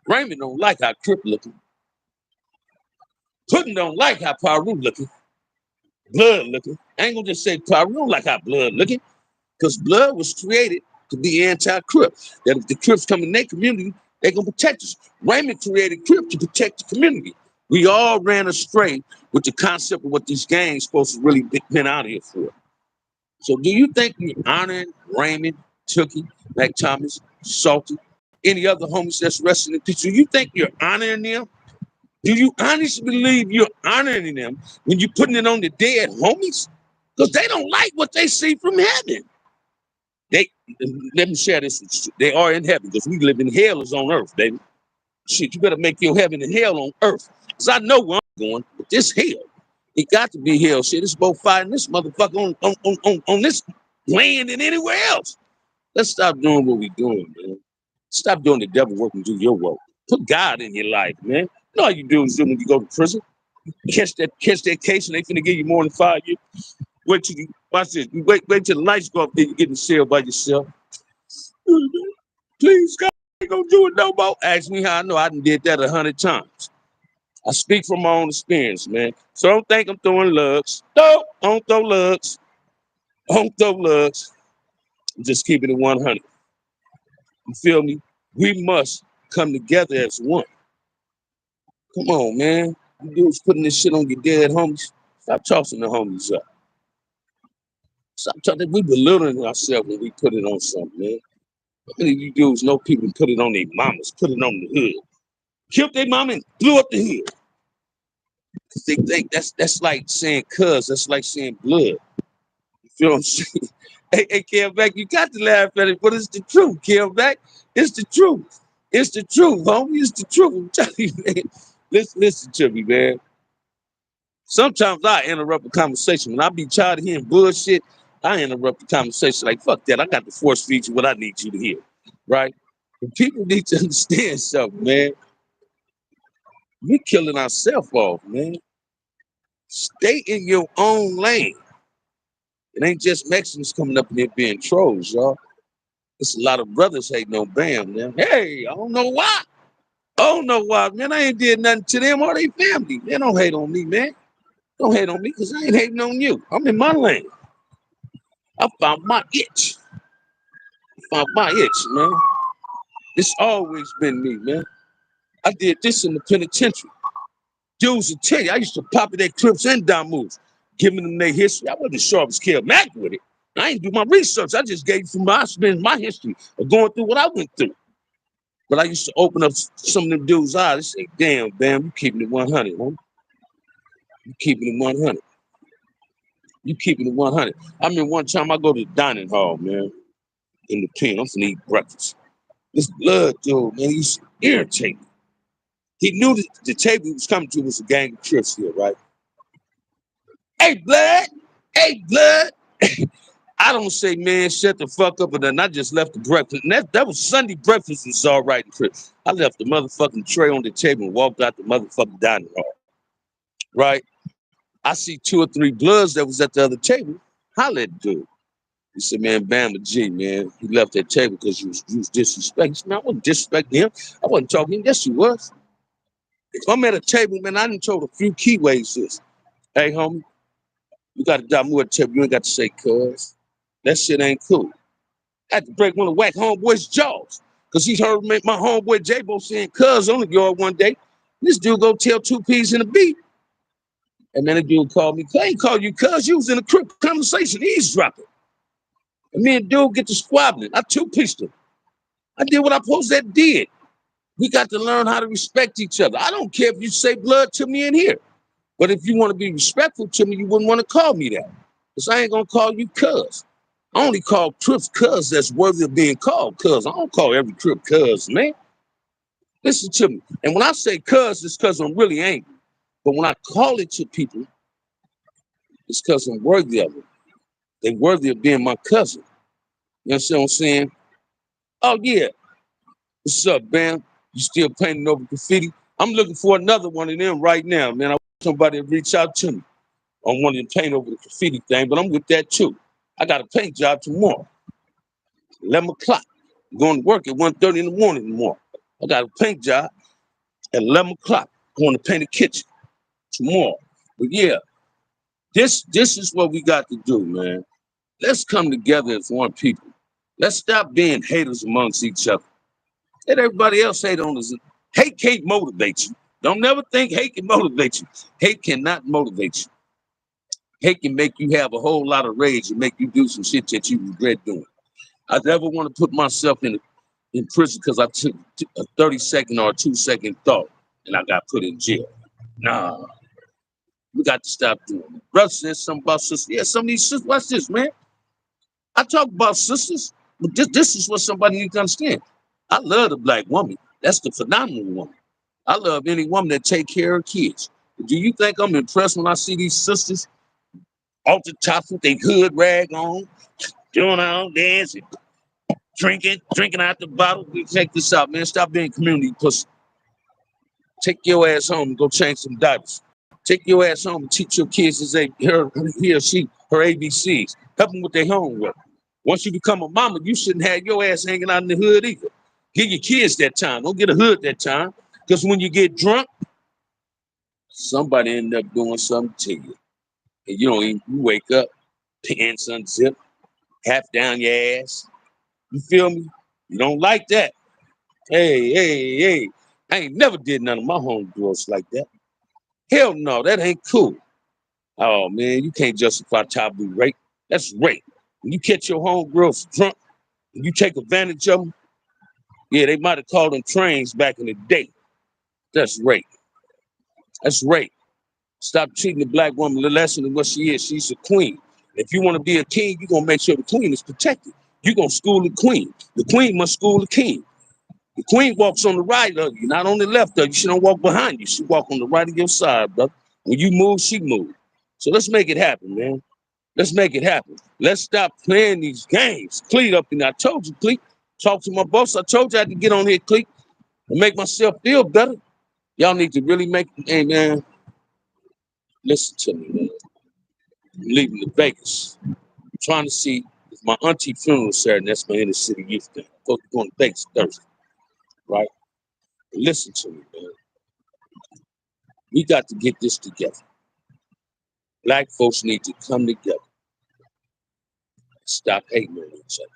Raymond don't like how Crip looking. Puddin don't like how Paru looking. Blood looking. I ain't gonna just say Paru don't like how Blood looking, because Blood was created to be anti-Crip. That if the Crips come in their community, they gonna protect us. Raymond created Crip to protect the community. We all ran astray with the concept of what these gangs supposed to really been out here for. So do you think you're honoring Raymond, Tookie, Mac Thomas, Salty, any other homies that's resting in peace? Do you think you're honoring them? Do you honestly believe you're honoring them when you're putting it on the dead homies? Because they don't like what they see from heaven. Let me share this with you. They are in heaven because we live in hell is on earth, baby. Shit, you better make your heaven and hell on earth. Because I know where I'm going, but this hell, it got to be hell. Shit, it's both fighting this motherfucker on this land and anywhere else. Let's stop doing what we're doing, man. Stop doing the devil work and do your work. Put God in your life, man. You know all you do is do when you go to prison. Catch that case and they finna give you more than 5 years. Wait till you watch this. Wait till the lights go up, then you get in the cell by yourself. Please, God, I ain't gonna do it no more. Ask me how I know. I done did that 100 times. I speak from my own experience, man. So don't think I'm throwing lugs. No, I don't throw lugs. I don't throw lugs. I'm just keeping it 100. You feel me? We must come together as one. Come on, man. You dudes putting this shit on your dead homies. Stop tossing the homies up. Stop talking. We belittling ourselves when we put it on something, man. How many of you dudes know people put it on their mamas, put it on the hood? Killed their mama and blew up the hood. Because they think that's like saying cuz, that's like saying blood. You feel what I'm saying? Hey, Kelback, you got to laugh at it, but it's the truth, Kelback. It's the truth. It's the truth, homie. It's the truth. I'm telling you, man. Listen to me, man. Sometimes I interrupt a conversation. When I be tired of hearing bullshit, I interrupt the conversation like, fuck that. I got to force feed you what I need you to hear, right? But people need to understand something, man. We're killing ourselves off, man. Stay in your own lane. It ain't just Mexicans coming up in here being trolls, y'all. It's a lot of brothers hating on Bam, man. Hey, I don't know why. I don't know why, man. I ain't did nothing to them or their family. They don't hate on me, man. Don't hate on me because I ain't hating on you. I'm in my lane. I found my itch. Found my itch, man. It's always been me, man. I did this in the penitentiary. Dudes will tell you, I used to pop at their Crips and down moves, giving them their history. I wasn't sharp as Kel Mac with it. I ain't do my research. I just gave you my history of going through what I went through. But I used to open up some of them dudes' eyes and say, damn, Bam, you keeping it 100, man. You keeping it 100. You keeping it 100. I mean, one time I go to the dining hall, man, in the pen. I'm finna eat breakfast. This blood dude, man, he's irritating. He knew that the table he was coming to was a gang of Crips here, right? Hey, blood! Hey, blood! I don't say, man, shut the fuck up, and then I just left the breakfast. And that was Sunday breakfast was all right. I left the motherfucking tray on the table and walked out the motherfucking dining hall, right? I see 2 or 3 bloods that was at the other table. Holla at the dude. He said, man, Bam the G, man. He left that table because you was disrespecting. He said, man, I wasn't disrespecting him. I wasn't talking to him. Yes, you was. If I'm at a table, man, I done told a few keyways this. Hey, homie, you got to die more at the table. You ain't got to say cuz. That shit ain't cool. I had to break one of Whack homeboy's jaws because he heard my homeboy J-Bo saying cuz on the yard one day. This dude go tell 2 P's in a beat. And then the dude called me. I ain't called you cuz. You was in a Crip conversation, eavesdropping. And me and dude get to squabbling. I 2-pieced him. I did what I supposed to did. We got to learn how to respect each other. I don't care if you say blood to me in here. But if you want to be respectful to me, you wouldn't want to call me that. Because I ain't going to call you cuz. I only call Crips cuz that's worthy of being called cuz. I don't call every Crip cuz, man. Listen to me. And when I say cuz, it's because I'm really angry. But when I call it to people, it's because I'm worthy of it. They're worthy of being my cousin. You understand what I'm saying? Oh, yeah. What's up, Bam? You still painting over graffiti? I'm looking for another one of them right now, man. I want somebody to reach out to me on one of them paint over the graffiti thing, but I'm with that too. I got a paint job tomorrow, 11 o'clock. I'm going to work at 1:30 in the morning tomorrow. I got a paint job at 11 o'clock. Going to paint a kitchen tomorrow. But yeah, this is what we got to do, man. Let's come together as one people. Let's stop being haters amongst each other. Let everybody else hate on us. Hate can't motivate you. Don't never think hate can motivate you. Hate cannot motivate you. Hate can make you have a whole lot of rage and make you do some shit that you regret doing. I never want to put myself in prison because I took a 30-second or a 2-second thought and I got put in jail. Nah, we got to stop doing it. Brother said something about sisters. Yeah, some of these sisters, watch this, man. I talk about sisters, but this is what somebody needs to understand. I love the black woman. That's the phenomenal woman. I love any woman that take care of kids. Do you think I'm impressed when I see these sisters off the top with their hood rag on, doing all dancing, drinking out the bottle? Check this out, man. Stop being community pussy. Take your ass home and go change some diapers. Take your ass home and teach your kids he or she her ABCs. Help them with their homework. Once you become a mama, you shouldn't have your ass hanging out in the hood either. Give your kids that time. Don't get a hood that time. Because when you get drunk, somebody end up doing something to you. And you don't even, you wake up, pants unzipped, half down your ass. You feel me? You don't like that. Hey. I ain't never did none of my homegirls like that. Hell no, that ain't cool. Oh man, you can't justify taboo rape. That's rape. When you catch your homegirls drunk and you take advantage of them, yeah, they might have called them trains back in the day. That's rape. That's rape. Stop treating the black woman less than what she is. She's a queen. If you want to be a king, you're going to make sure the queen is protected. You're going to school the queen. The queen must school the king. The queen walks on the right of you, not on the left of you. She don't walk behind you. She walk on the right of your side, brother. When you move, she move. So let's make it happen, man. Let's make it happen. Let's stop playing these games. Cleat up in there. I told you, Cleat. Talk to my boss. I told you I had to get on here, Cleat, and make myself feel better. Y'all need to really make, hey, man, listen to me, man. I'm leaving to Vegas. I'm trying to see It's my auntie funeral Saturday, and that's my inner city youth thing. Folks going to Vegas Thursday, right? But listen to me, man. We got to get this together. Black folks need to come together. Stop hating on each other.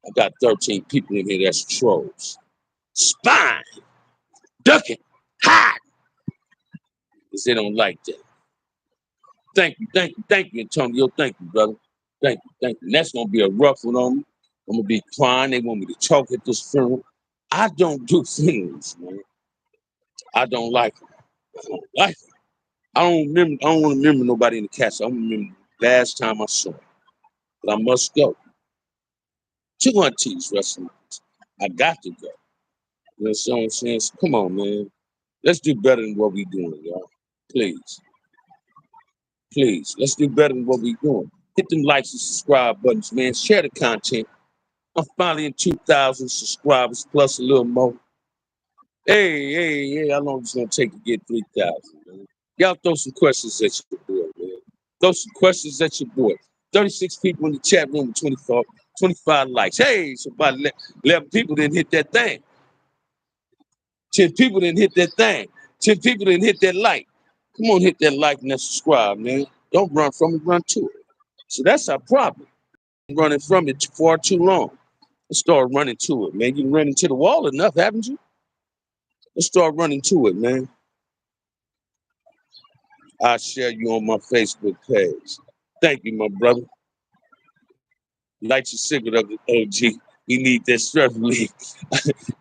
I got 13 people in here that's trolls. Spine, ducking, hide, because they don't like that. Thank you, Antonio. Thank you, brother. Thank you. And that's going to be a rough one on me. I'm going to be crying. They want me to choke at this funeral. I don't do funerals, man. I don't like them. I don't like them. I don't want to remember nobody in the castle. I don't remember the last time I saw them. But I must go. 2 aunties wrestling. I got to go. You know what I'm saying? So come on, man. Let's do better than what we doing, y'all. Please. Please. Let's do better than what we doing. Hit them likes and subscribe buttons, man. Share the content. I'm finally in 2,000 subscribers plus a little more. Hey, how long it's gonna take to get 3,000, man? Y'all throw some questions at your boy, man. Throw some questions at your boy. 36 people in the chat room with 25 likes. Hey, somebody 11 people didn't hit that thing. 10 people didn't hit that thing. 10 people didn't hit that like. Come on, hit that like and that subscribe, man. Don't run from it, run to it. So that's our problem. Running from it far too long. Let's start running to it, man. You've run into the wall enough, haven't you? Let's start running to it, man. I'll share you on my Facebook page. Thank you, my brother. Light your cigarette, OG. We need that stress relief.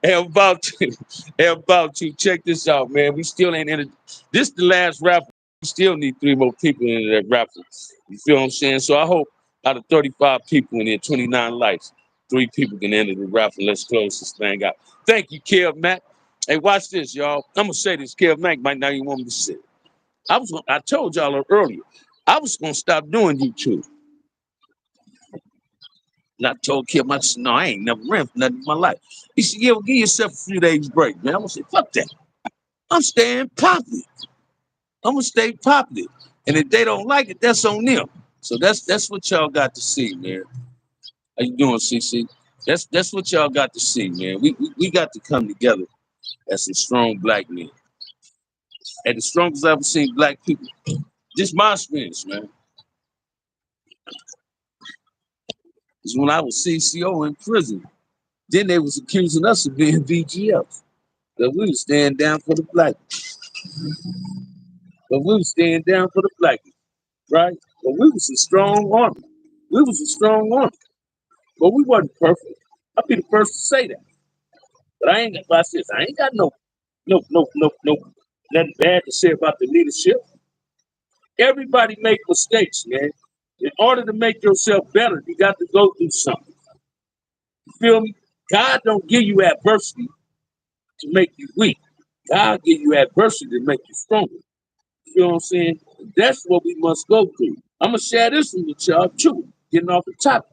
Hey, I'm about to check this out, man. We still ain't in it. This is the last raffle. We still need 3 more people in that raffle. You feel what I'm saying? So I hope out of 35 people in there, 29 likes, 3 people can enter the raffle. Let's close this thing out. Thank you, Kev Mack. Hey, watch this, y'all. I'm gonna say this. Kev Mack might not even want me to say it. I told y'all earlier, I was gonna stop doing YouTube. And I told Kim, I said, no, I ain't never ran for nothing in my life. He said, yeah, well, give yourself a few days break, man. I'm gonna say, fuck that. I'm staying popular. I'm gonna stay popular. And if they don't like it, that's on them. So that's what y'all got to see, man. How you doing, CC? That's what y'all got to see, man. We got to come together as some strong black men. And the strongest I've ever seen black people. Just my experience, man. Is when I was CCO in prison. Then they was accusing us of being VGF. That we was standing down for the black. But we was standing down for the black, right? But we was a strong army. We was a strong army. But we wasn't perfect. I'll be the first to say that. But I ain't got no nothing bad to say about the leadership. Everybody make mistakes, man. In order to make yourself better, you got to go through something. You feel me? God don't give you adversity to make you weak. God give you adversity to make you stronger. You know what I'm saying? That's what we must go through. I'm gonna share this one with y'all too. Getting off the topic.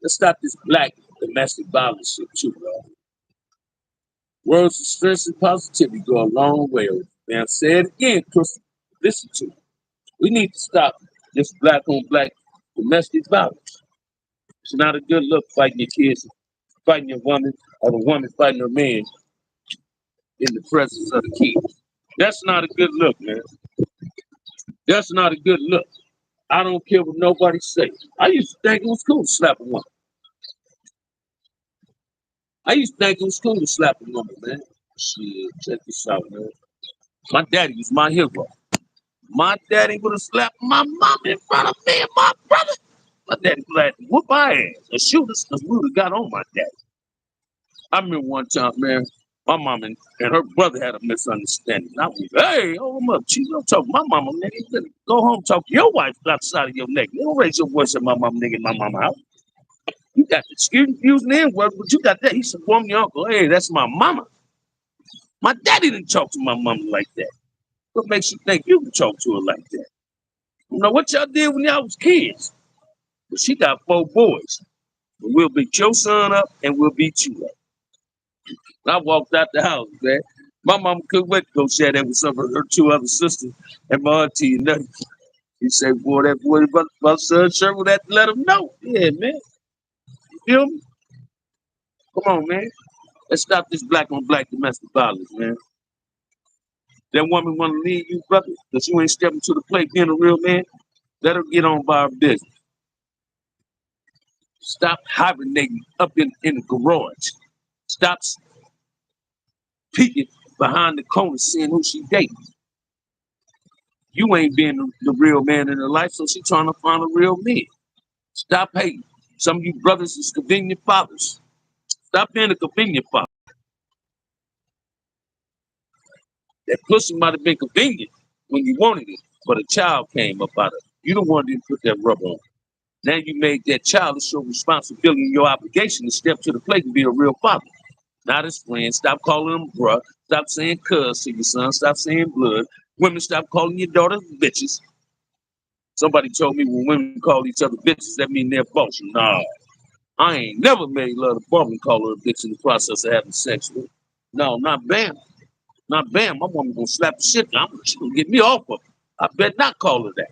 Let's stop this black domestic violence shit too, bro. Words of strength and positivity go a long way. Man, say it again, Chris. Listen to me. We need to stop this black on black domestic violence. It's not a good look fighting your kids, fighting your woman, or the woman fighting her man in the presence of the kids. That's not a good look, man. That's not a good look. I don't care what nobody say. I used to think it was cool to slap a woman. I used to think it was cool to slap a woman, man. Shit, check this out, man. My daddy was my hero. My daddy would have slapped my mom in front of me and my brother. My daddy would have whoop my ass and shoot us because we would have got on my daddy. I remember one time, man, my mom and her brother had a misunderstanding. I was, hey, hold him up. Chief, don't talk to my mama, nigga. You better go home, talk to your wife outside of your neck. You don't raise your voice at my mama, nigga, my mama out. You got the excuse using the N-word, but you got that. He said, "Woman, your uncle, hey, that's my mama." My daddy didn't talk to my mama like that. What makes you think you can talk to her like that? You know what y'all did when y'all was kids? But she got 4 boys. But we'll beat your son up and we'll beat you up. And I walked out the house, man. My mama couldn't wait to go share that with some of her 2 other sisters and my auntie and nothing. He said, boy, that boy about son Sherwood had to let him know. Yeah, man. You feel me? Come on, man. Let's stop this black on black domestic violence, man. That woman want to leave you, brother, because you ain't stepping to the plate being a real man. Let her get on by her business. Stop hibernating up in the garage. Stop peeking behind the corner, seeing who she dating. You ain't being the real man in her life, so she trying to find a real man. Stop hating. Some of you brothers is convenient fathers. Stop being a convenient father. That pussy might have been convenient when you wanted it, but a child came up out of it. You the one didn't put that rubber on. Now you made that child it's your responsibility and your obligation to step to the plate and be a real father. Not his friend. Stop calling him bruh. Stop saying cuz to your son. Stop saying blood. Women, stop calling your daughters bitches. Somebody told me when women call each other bitches, that mean they're boss. Nah, I ain't never made love to Barbara and call her a bitch in the process of having sex with her. No, not Bam. Not Bam. My woman gonna slap the shit down. She gonna get me off of her. I bet not call her that.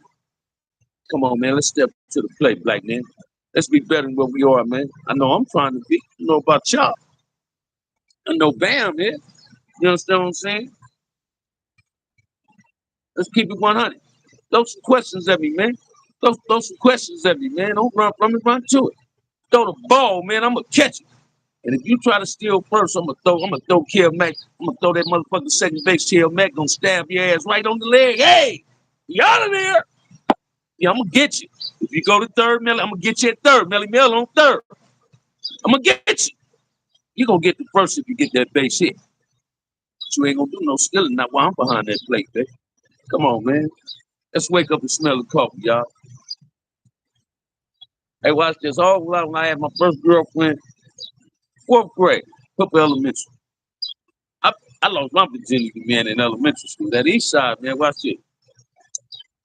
Come on, man. Let's step to the plate, black man. Let's be better than what we are, man. I know I'm trying to be. I know about y'all. I know Bam, man. You understand what I'm saying? Let's keep it 100. Throw some questions at me, man. Throw some questions at me, man. Don't run to it. Throw the ball, man. I'm gonna catch it. And if you try to steal first, I'm gonna throw Kill Mac. I'm gonna throw that motherfucking second base Kill Mac, gonna stab your ass right on the leg. Hey, you out of there. Yeah, I'm gonna get you. If you go to third, Melly, I'm gonna get you at third. Melly Mel on third. I'm gonna get you. You gonna get the first if you get that base hit. But you ain't gonna do no stealing, not while I'm behind that plate, baby. Come on, man. Let's wake up and smell the coffee, y'all. Hey, watch this. All when I had my first girlfriend, fourth grade, Hooper Elementary. I, I lost my virginity, man, in elementary school. That east side, man, watch it.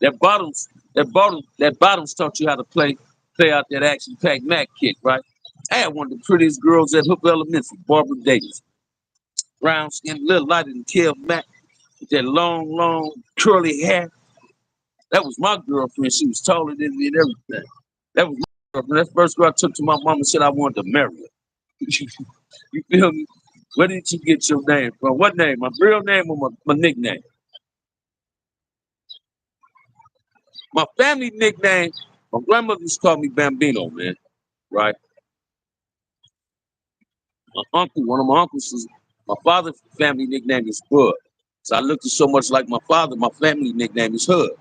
That bottoms taught you how to play out that action pack Mac kick, right? I had one of the prettiest girls at Hooper Elementary, Barbara Davis. Brown skin, a little lighter than Kel Mac, with that long, curly hair. That was my girlfriend. She was taller than me and everything. That was my girlfriend. That's the first girl I took to my mom and said I wanted to marry her. You feel me? Where did you get your name from? What name? My real name or my nickname? My family nickname, my grandmother used to call me Bambino, man. Right? My uncle, one of my uncles, my father's family nickname is Bud. So I looked so much like my father, my family nickname is Hood.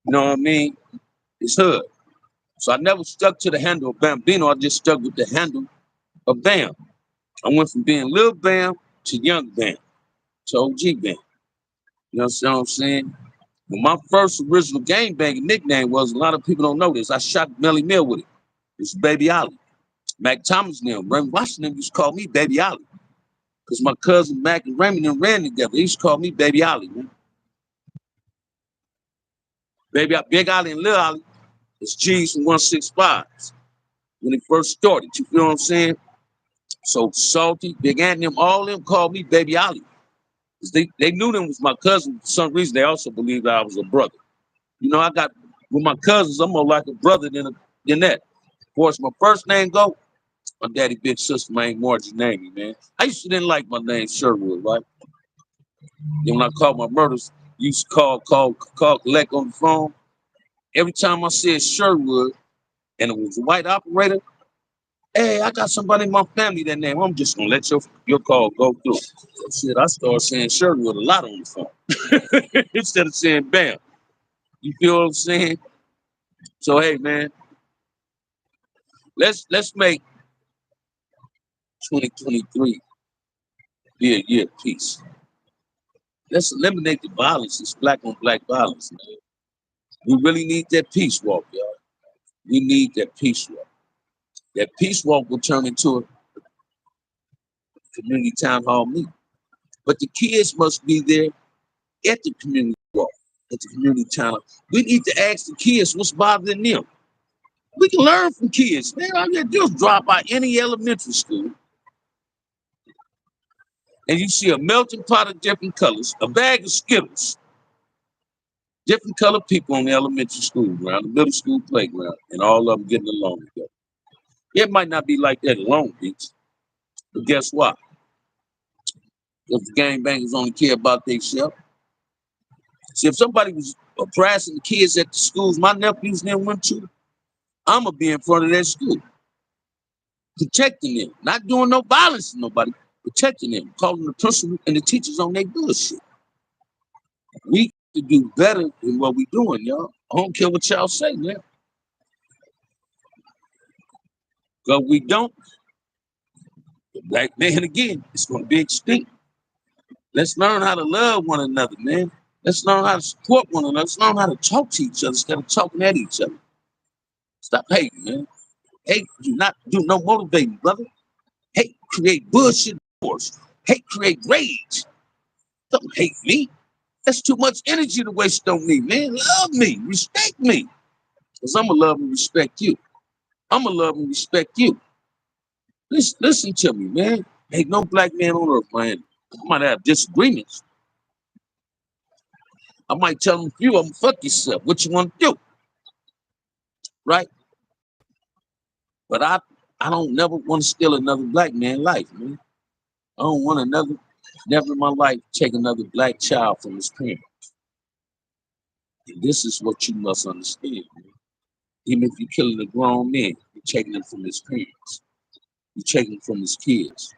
You know what I mean? It's Hood. So I never stuck to the handle of Bambino. I just stuck with the handle of Bam. I went from being Lil Bam to Young Bam to OG Bam. You know what I'm saying? Well, my first original gang banging nickname was, a lot of people don't know this, I shot Melly Mill with it. It's Baby Ollie. Mac Thomas and them, Raymond Washington used to call me Baby Ollie. Because my cousin Mac and Raymond and ran together. He used to call me Baby Ollie, man. Big Ollie and Lil Ollie is G's from 165s when he first started. You feel what I'm saying? So Salty, Big Ant, them, all them called me Baby Ollie. They knew them was my cousin. For some reason, they also believed that I was a brother. You know, I got, with my cousins, I'm more like a brother than that. Of course, my first name go, my daddy big sister, man, Margie named me, man. I used to didn't like my name Sherwood, right? Then when I called my brothers, used to call collect on the phone. Every time I said Sherwood and it was a white operator, hey, I got somebody in my family that name. I'm just gonna let your call go through. So shit, I started saying Sherwood a lot on the phone instead of saying Bam. You feel what I'm saying? So hey, man, let's make 2023 be a year of peace. Let's eliminate the violence. It's black on black violence, man. We really need that peace walk, y'all. We need that peace walk. That peace walk will turn into a community town hall meeting. But the kids must be there at the community walk, at the community town hall. We need to ask the kids what's bothering them. We can learn from kids. Man, all you do is drop by any elementary school and you see a melting pot of different colors, a bag of Skittles, Different colored people on the elementary school ground, the middle school playground, and all of them getting along together. It might not be like that in Long Beach, but guess what? If the gangbangers only care about themselves, see, if somebody was harassing the kids at the schools my nephews never went to, I'm gonna be in front of that school, protecting them, not doing no violence to nobody, protecting them, calling the principal and the teachers on their bullshit. We to do better than what we doing, y'all. I don't care what y'all say, man. Because we don't, the black man again, it's gonna be extinct. Let's learn how to love one another, man. Let's learn how to support one another. Let's learn how to talk to each other instead of talking at each other. Stop hating, man. Hate do not do no motivating, brother. Hate create bullshit wars. Hate create rage. Don't hate me. That's too much energy to waste on me, man. Love me, respect me. Because I'm going to love and respect you. I'm going to love and respect you. Listen to me, man. Ain't no black man on earth, man. I might have disagreements. I might tell them, you, I'm fuck yourself. What you want to do? Right? But I don't never want to steal another black man's life, man. I don't want never in my life take another black child from his parents. And this is what you must understand, man. Even if you're killing a grown man, you're taking him from his parents. You're taking him from his kids.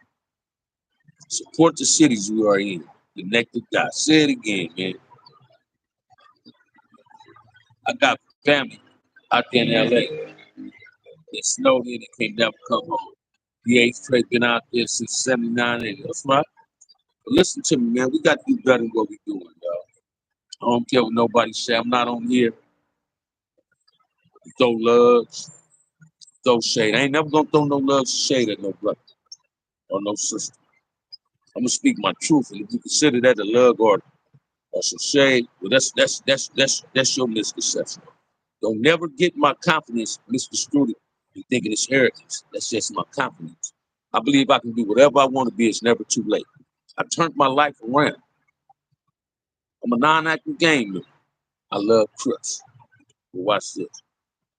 Support the cities we are in. Connect the dots. Say it again, man. I got family out there in LA. It snowed in and can't never come home. The Trey been out there since 79, and that's right. But listen to me, man. We got to do better than what we're doing, y'all. I don't care what nobody say. I'm not on here to throw love, throw shade. I ain't never gonna throw no love shade at no brother or no sister. I'm gonna speak my truth, and if you consider that a love or some shade, well, that's your misconception. Don't never get my confidence misconstrued and thinking it's arrogance. That's just my confidence. I believe I can do whatever I want to be. It's never too late. I turned my life around. I'm a non-active game member. I love Chris. Watch this.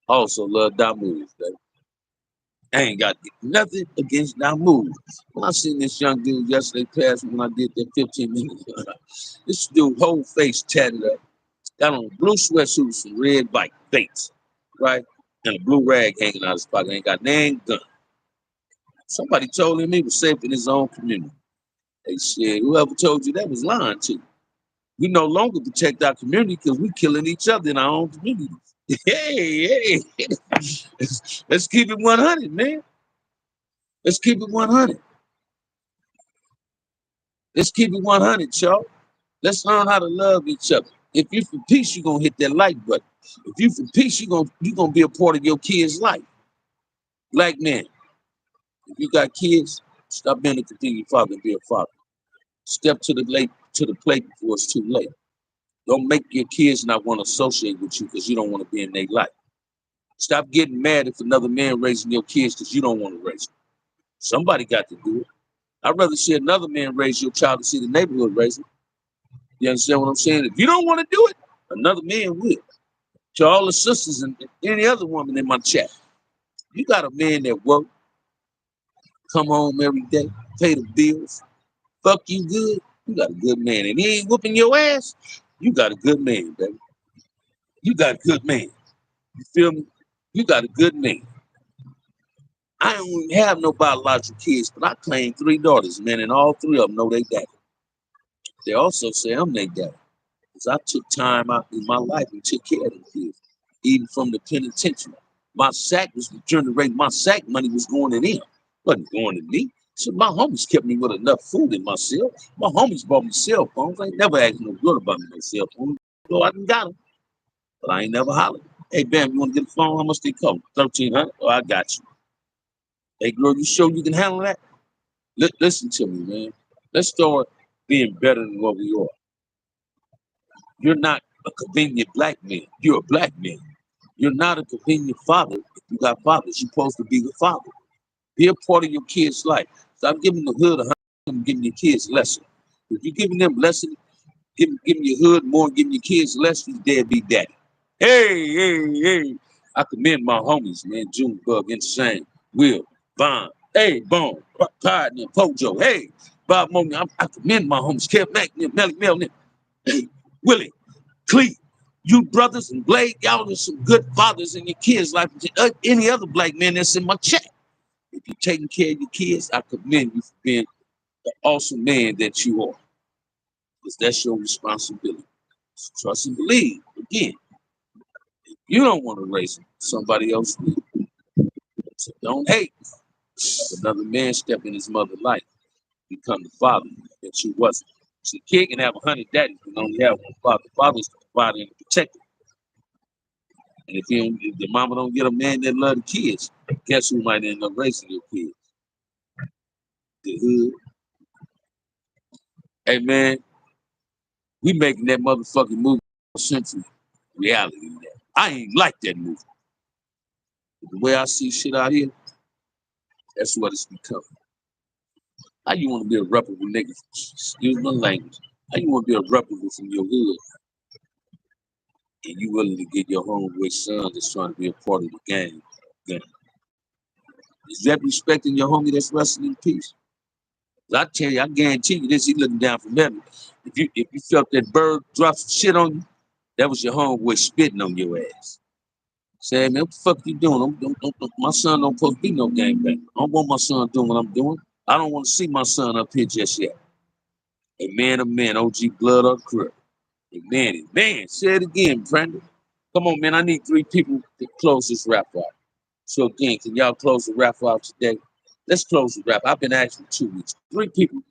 I also love Damu, baby. I ain't got nothing against Damu. When I seen this young dude yesterday past when I did that 15 minutes, this dude whole face tatted up, got on blue sweatsuit with some red bike baits, right? And a blue rag hanging out his pocket. Ain't got dang gun. Somebody told him he was safe in his own community. They said, whoever told you that was lying to you. We no longer protect our community because we killing each other in our own communities. Hey, let's keep it 100, man. Let's keep it 100. Let's keep it 100, y'all. Let's learn how to love each other. If you for peace, you're gonna hit that like button. If you for peace, you're gonna be a part of your kids' life. Black man, if you got kids, stop being a continued father and be a father. Step to the plate before it's too late. Don't make your kids not want to associate with you because you don't want to be in their life. Stop getting mad if another man raising your kids because you don't want to raise them. Somebody got to do it. I'd rather see another man raise your child than see the neighborhood raise them. You understand what I'm saying? If you don't want to do it, another man will. To all the sisters and any other woman in my chat, you got a man that work, come home every day, pay the bills, fuck you good, you got a good man. And he ain't whooping your ass, you got a good man, baby. You got a good man. You feel me? You got a good man. I don't even have no biological kids, but I claim 3 daughters, man, and all 3 of them know they daddy. They also say I'm their daddy. Because I took time out in my life and took care of them kids, even from the penitentiary. My sack was generating, my sack money was going to them, wasn't going to me. So my homies kept me with enough food in myself. My homies bought me cell phones. I ain't never asked no good about me no cell phone. So I done got them, but I ain't never hollered. Hey, Bam, you want to get a phone? How much they cost? 1,300. Oh, I got you. Hey, girl, you sure you can handle that? Listen to me, man. Let's start being better than what we are. You're not a convenient black man. You're a black man. You're not a convenient father. If you got fathers, you're supposed to be the father. Be a part of your kids' life. Stop giving the hood a hundred and giving your kids lesson. If you're giving them lesson, Give me your hood more, give me your kids less, you deadbeat daddy. Hey. I commend my homies, man. Junebug, Insane, Will, Vaughn, hey, Bone, Partner, Pojo, hey, Bob Mooney. I commend my homies, Kev Mack, Melly Mel, hey, Willie, Clee, you brothers and Blade, y'all are some good fathers in your kids' like any other black man that's in my chat. If you're taking care of your kids, I commend you for being the awesome man that you are. Because that's your responsibility. So trust and believe. Again, you don't want to raise them. Somebody else will. So don't hate. Another man step in his mother's life, become the father that you wasn't. So a kid can have 100 daddies, but only have one father. The father's the provider and the protector. And if the mama don't get a man that love the kids, guess who might end up raising your kids? The hood. Hey man, we making that motherfucking movie century reality. Man. I ain't like that movie. The way I see shit out here, that's what it's become. How you want to be a reputable nigga? Excuse my language. How you want to be a reputable from your hood and you willing to get your homeboy son that's trying to be a part of the game? Is that respecting your homie that's resting in peace? I tell you, I guarantee you this, he looking down from heaven. If you felt that bird drop some shit on you, that was your homeboy spitting on your ass. Saying, man, what the fuck you doing? My son don't supposed to be no gangbang. I don't want my son doing what I'm doing. I don't want to see my son up here just yet. A man, OG Blood or Crip. Man, say it again, Brandon. Come on, man, I need 3 people to close this rap out. So again, can y'all close the rap out today? Let's close the rap. I've been asking 2 weeks. 3 people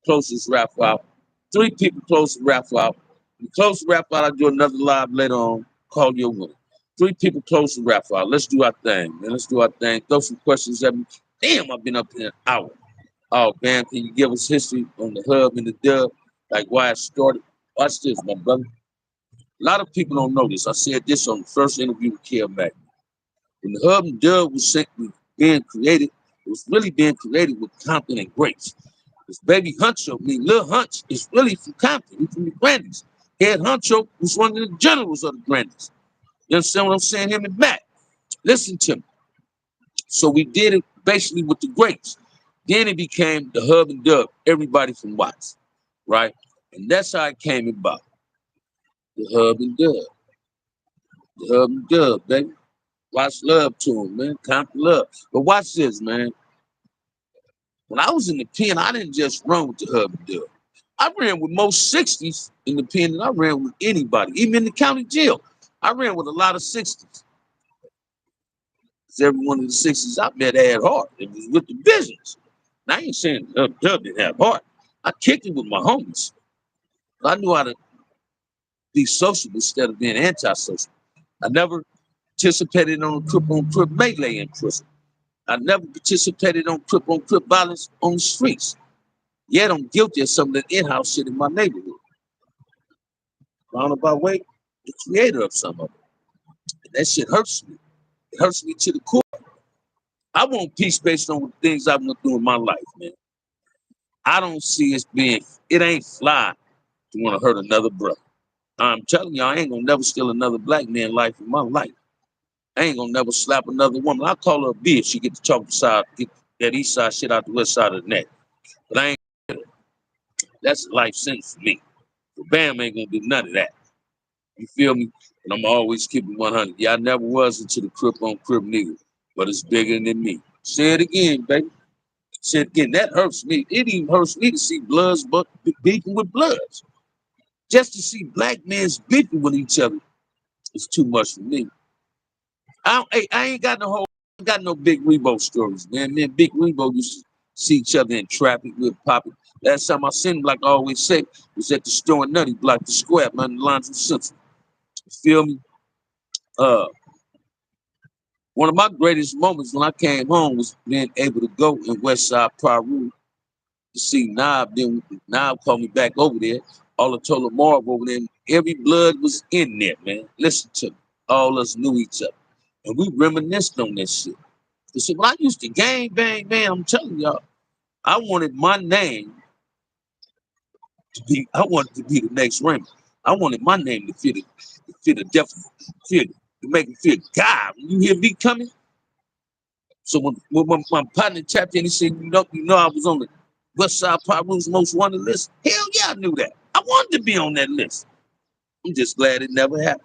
close this rap out. 3 people close the rap out. We close the rap out. I'll do another live later on. Call your winner. 3 people close the rap out. Let's do our thing, man. Let's do our thing. Throw some questions at me. Damn, I've been up here an hour. Oh, man, can you give us history on the hub and the dub? Like why it started? Watch this, my brother. A lot of people don't know this. I said this on the first interview with Kev Mack. When the hub and dub was being created, it was really being created with Compton and Grace. This baby Huncho, Lil Hunch, is really from Compton. He's from the Grandies. Head Huncho was one of the generals of the Grandies. You understand what I'm saying? Him and Matt. Listen to me. So we did it basically with the Greats. Then it became the hub and dub, everybody from Watts, right? And that's how it came about. The hub and dub. The hub and dub, baby. Watch love to him, man. Compton love. But watch this, man. When I was in the pen, I didn't just run with the hub and dub. I ran with most 60s in the pen, and I ran with anybody, even in the county jail. I ran with a lot of 60s. Because every one of the 60s I met had heart. It was with the business. And I ain't saying Hub Dub didn't have heart. I kicked it with my homies. I knew how to be social instead of being antisocial. I never participated on Crip melee in prison. I never participated on Crip violence on the streets. Yet I'm guilty of some of the in-house shit in my neighborhood. Roundabout way, the creator of some of it. And that shit hurts me. It hurts me to the core. I want peace based on the things I've been through in my life, man. I don't see it ain't fly to want to hurt another brother. I'm telling y'all, I ain't gonna never steal another black man's life in my life. I ain't gonna never slap another woman. I call her a bitch. She get the chocolate side, get that east side shit out the west side of the neck. But I ain't. That's a life sentence for me. But Bam ain't gonna do none of that. You feel me? And I'm always keeping 100. Yeah, I never was into the Crip on Crip nigga, but it's bigger than me. Say it again, baby. Say it again. That hurts me. It even hurts me to see Bloods beefing with Bloods. Just to see black men beefing with each other is too much for me. I ain't got no Big Rebo stories, man. Me and Big Rebo used to see each other in traffic. We'd pop it. Last time I seen him, like I always say, was at the store in Nutty Block, the square, man, the lines of Central. You feel me? One of my greatest moments when I came home was being able to go in Westside Peru to see Knob. Then Knob called me back over there. All the Tola Marv over there. Every blood was in there, man. Listen to me. All us knew each other. And we reminisced on that shit. So when I used to gang bang, man, I'm telling y'all, I wanted my name to be the next Raymond. I wanted my name to fit a definite feel, to make it feel God. When you hear me coming, so when my partner tapped in, he said, you know, I was on the West Side Pyro's most wanted list. Hell yeah, I knew that. I wanted to be on that list. I'm just glad it never happened.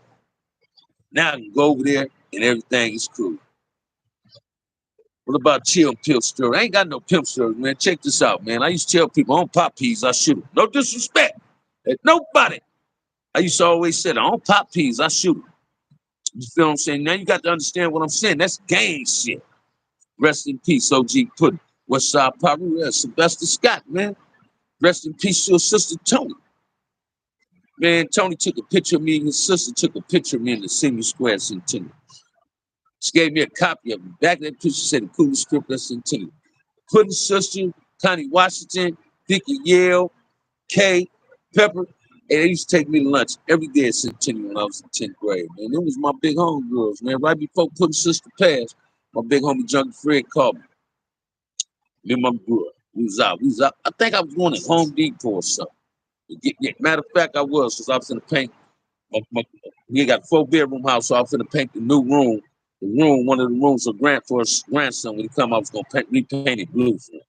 Now I can go over there and everything is cool. What about chill pimp story? I ain't got no pimp story, man. Check this out, man. I used to tell people, I don't pop peas, I shoot them. No disrespect. There's nobody. I used to always say, I don't pop peas, I shoot them. You feel what I'm saying? Now you got to understand what I'm saying. That's gang shit. Rest in peace, OG Puddin. West Side Pyro, Sylvester Scott, man. Rest in peace to your sister, Tony. Man, Tony took a picture of me and his sister took a picture of me in the Senior Square Centennial. She gave me a copy of it. Back of that picture said the coolest script at Centennial. Puddin' sister, Connie Washington, Dickie Yale, Kay, Pepper. And they used to take me to lunch every day at Centennial when I was in 10th grade, man. It was my big homegirls, man. Right before Puddin' sister passed, my big homie Junkie Fred called me. Me and my brother. We was out. I think I was going to Home Depot or something. Matter of fact, I was, because I was in the paint. We got a 4-bedroom house, so I was in the paint the new room. One of the rooms of Grant for his grandson. When he come, I was gonna repaint it blue for him.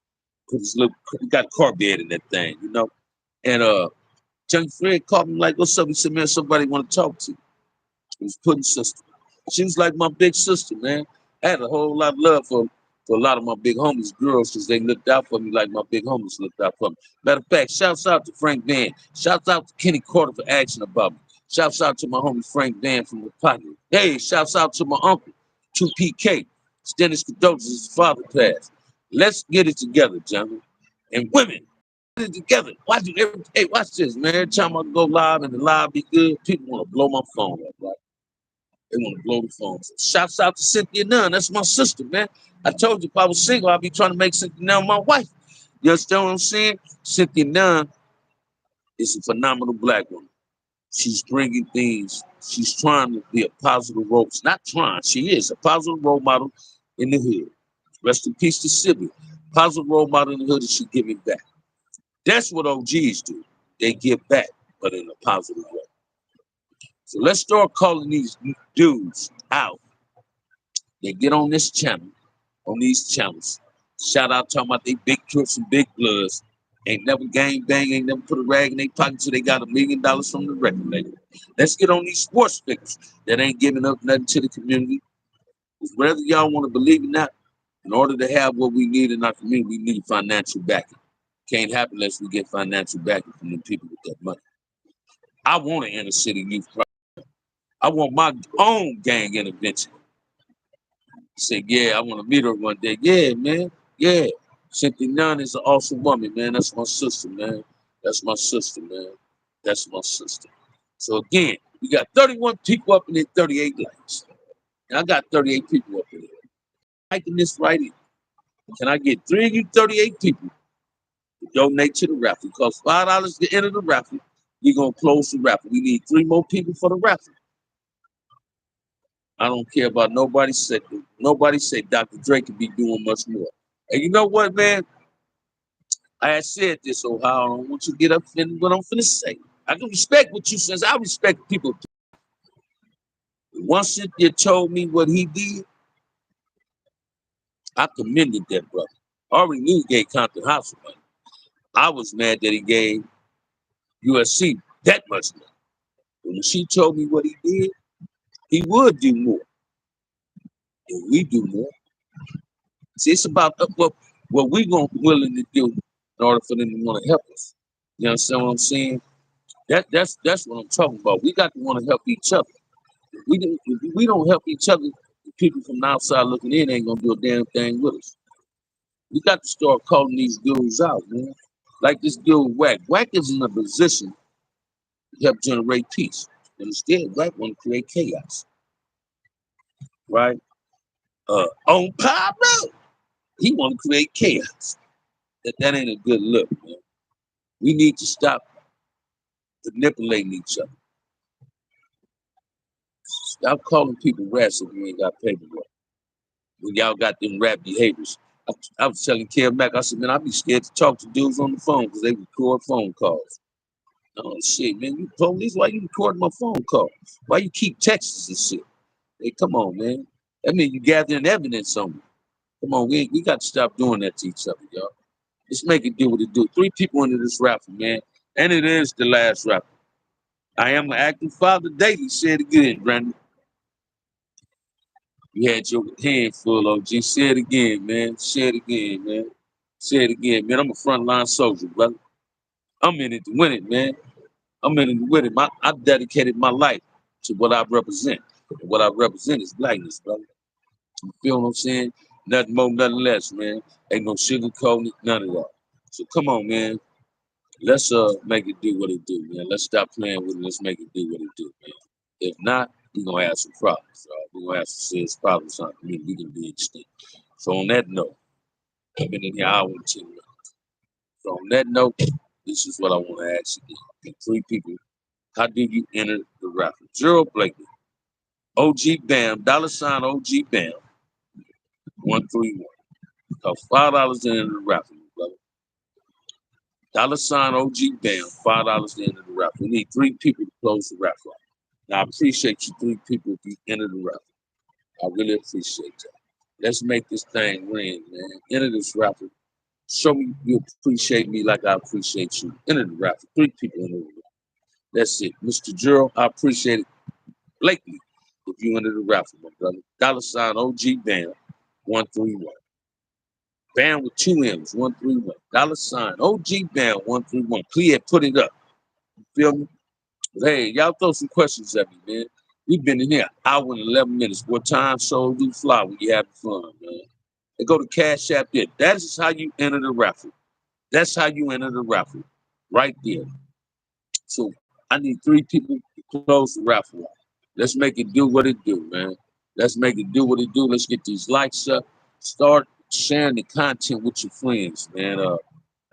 Put his little, he got a car bed in that thing, you know. And Junkie Fred called me like, "What's up?" He said, "Man, somebody want to talk to you." He was Puddin' sister. She was like my big sister, man. I had a whole lot of love for a lot of my big homies, girls, because they looked out for me like my big homies looked out for me. Matter of fact, shouts out to Frank Van. Shouts out to Kenny Carter for asking about me. Shouts out to my homie Frank Van from the pocket. Hey, shouts out to my uncle, 2PK. Dennis Cadotis, his father passed. Let's get it together, gentlemen. And women, get it together. Hey, watch this, man. Every time I go live and the live be good, people want to blow my phone up, right? They want to blow the phone. So shouts out to Cynthia Nunn. That's my sister, man. I told you if I was single, I'd be trying to make Cynthia Nunn my wife. You understand what I'm saying? Cynthia Nunn is a phenomenal black woman. She's bringing things. She's trying to be a positive role. She's not trying. She is a positive role model in the hood. Rest in peace to Sylvia. Positive role model in the hood, and she giving back. That's what OGs do. They give back, but in a positive way. So let's start calling these dudes out. They get on this channel, on these channels. Shout out talking about they big Crips and big Bloods. Ain't never gang bang, ain't never put a rag in their pocket till they got $1 million from the record label. Let's get on these sports figures that ain't giving up nothing to the community. Because whether y'all want to believe it or not, in order to have what we need in our community, we need financial backing. Can't happen unless we get financial backing from the people with that money. I want an inner city youth program. I want my own gang intervention. Say, yeah, I want to meet her one day. Yeah, man. Yeah. Cynthia Nunn is an awesome woman, man. That's my sister, man. That's my sister, man. That's my sister. So again, we got 31 people up in there, 38 likes. And I got 38 people up in there. Liking this right here. Can I get 3 of you 38 people to donate to the raffle? It costs $5 to enter the raffle. We're going to close the raffle. We need 3 more people for the raffle. I don't care about nobody said. Nobody said Dr. Dre could be doing much more. And you know what, man? I had said this, Ohio. I don't want you to get up in what I'm finna say. I can respect what you says. I respect people. Once Cynthia told me what he did, I commended that brother. I already knew he gave Compton House money. I was mad that he gave USC that much money. But when she told me what he did, he would do more. And we do more. See, it's about what we willing to do in order for them to want to help us. You understand what I'm saying? That's what I'm talking about. We got to want to help each other. If we don't help each other, the people from the outside looking in ain't gonna do a damn thing with us. We got to start calling these dudes out, man. Like this dude Wack. Wack is in a position to help generate peace. And instead, Wack want to create chaos. Right? On Pablo, he want to create chaos. That ain't a good look, man. We need to stop manipulating each other. Stop calling people rats if you ain't got paperwork. When y'all got them rat behaviors. I was telling Kev Mack, I said, man, I'd be scared to talk to dudes on the phone because they record phone calls. Oh shit, man, you police, why you recording my phone call? Why you keep texts and shit? Hey, come on, man. That means you gathering evidence on me. Come on, we got to stop doing that to each other, y'all. Let's make it do what it do. 3 people into this raffle, man. And it is the last raffle. I am an active father daily. Say it again, Brandon. You had your hand full, OG. Say it again, man. Say it again, man. Say it again, man. I'm a frontline soldier, brother. I'm in it to win it, man. I'm in it to win it. I dedicated my life to what I represent. And what I represent is blackness, brother. You feel what I'm saying? Nothing more, nothing less, man. Ain't no sugarcoating, none of that. So come on, man. Let's make it do what it do, man. Let's stop playing with it. Let's make it do what it do, man. If not, we're gonna have some problems. We're gonna have some serious problems on the community. We can be extinct. So on that note, I've been in here hour and 10 minutes. So on that note, this is what I want to ask you. Again. 3 people. How did you enter the raffle? Gerald Blakely, OG Bam, $ OG Bam, 131. Cost $5 in the raffle, brother. $ OG Bam, $5 in the raffle. We need 3 people to close the raffle. Now I appreciate you 3 people if you enter the raffle. I really appreciate that. Let's make this thing ring, man. Enter this raffle. Show me you appreciate me like I appreciate you. Enter the raffle. 3 people enter the raffle. That's it. Mr. Gerald, I appreciate it. Blakely, if you enter the raffle, my brother. $ OG Bam, 131. Bam with 2 M's, 131. $ OG Bam, 131. Clear, put it up. You feel me? But hey, y'all throw some questions at me, man. We've been in here hour and 11 minutes. What time so do fly when you having fun, man? And go to Cash App there. That is how you enter the raffle. That's how you enter the raffle. Right there. So I need 3 people to close the raffle out. Let's make it do what it do, man. Let's make it do what it do. Let's get these likes up. Start sharing the content with your friends, man. I'm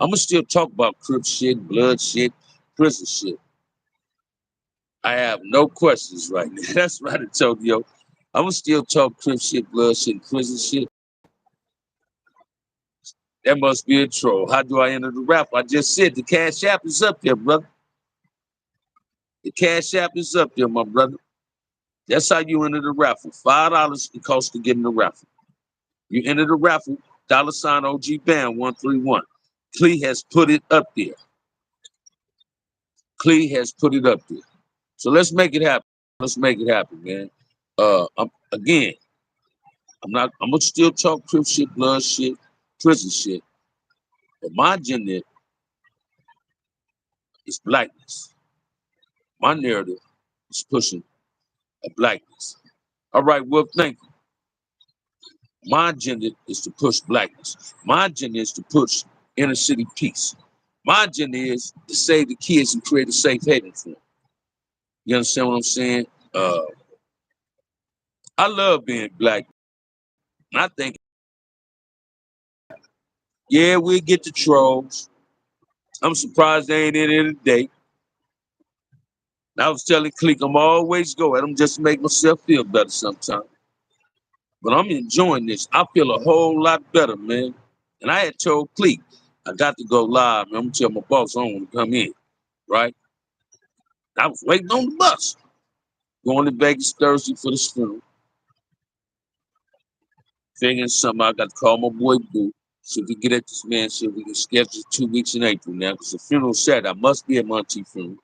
gonna still talk about Crip shit, blood shit, prison shit. I have no questions right now. That's right, Antonio. I'm gonna still talk Crip shit, blood shit, prison shit. That must be a troll. How do I enter the raffle? I just said the Cash App is up there, brother. The Cash App is up there, my brother. That's how you enter the raffle. $5 it costs to get in the raffle. You enter the raffle, $ OG Bam 131. Clee has put it up there. Clee has put it up there. So let's make it happen. Let's make it happen, man. Again, I'm gonna still talk Crip shit, blood shit, prison shit. But my agenda is blackness. My narrative is pushing a blackness. All right, well, thank you. My agenda is to push blackness. My agenda is to push inner city peace. My agenda is to save the kids and create a safe haven for them. You understand what I'm saying? I love being black. And I think, yeah, we'll get the trolls. I'm surprised they ain't in it today. I was telling Click I'm always go at them just to make myself feel better sometimes. But I'm enjoying this. I feel a whole lot better, man. And I had told Click, I got to go live, man. I'm gonna tell my boss I don't want to come in, right? I was waiting on the bus. Going to Vegas Thursday for the funeral. Figuring something, I got to call my boy Boo. So if we get at this man, so we can schedule 2 weeks in April now, because the funeral said I must be at Monty funeral.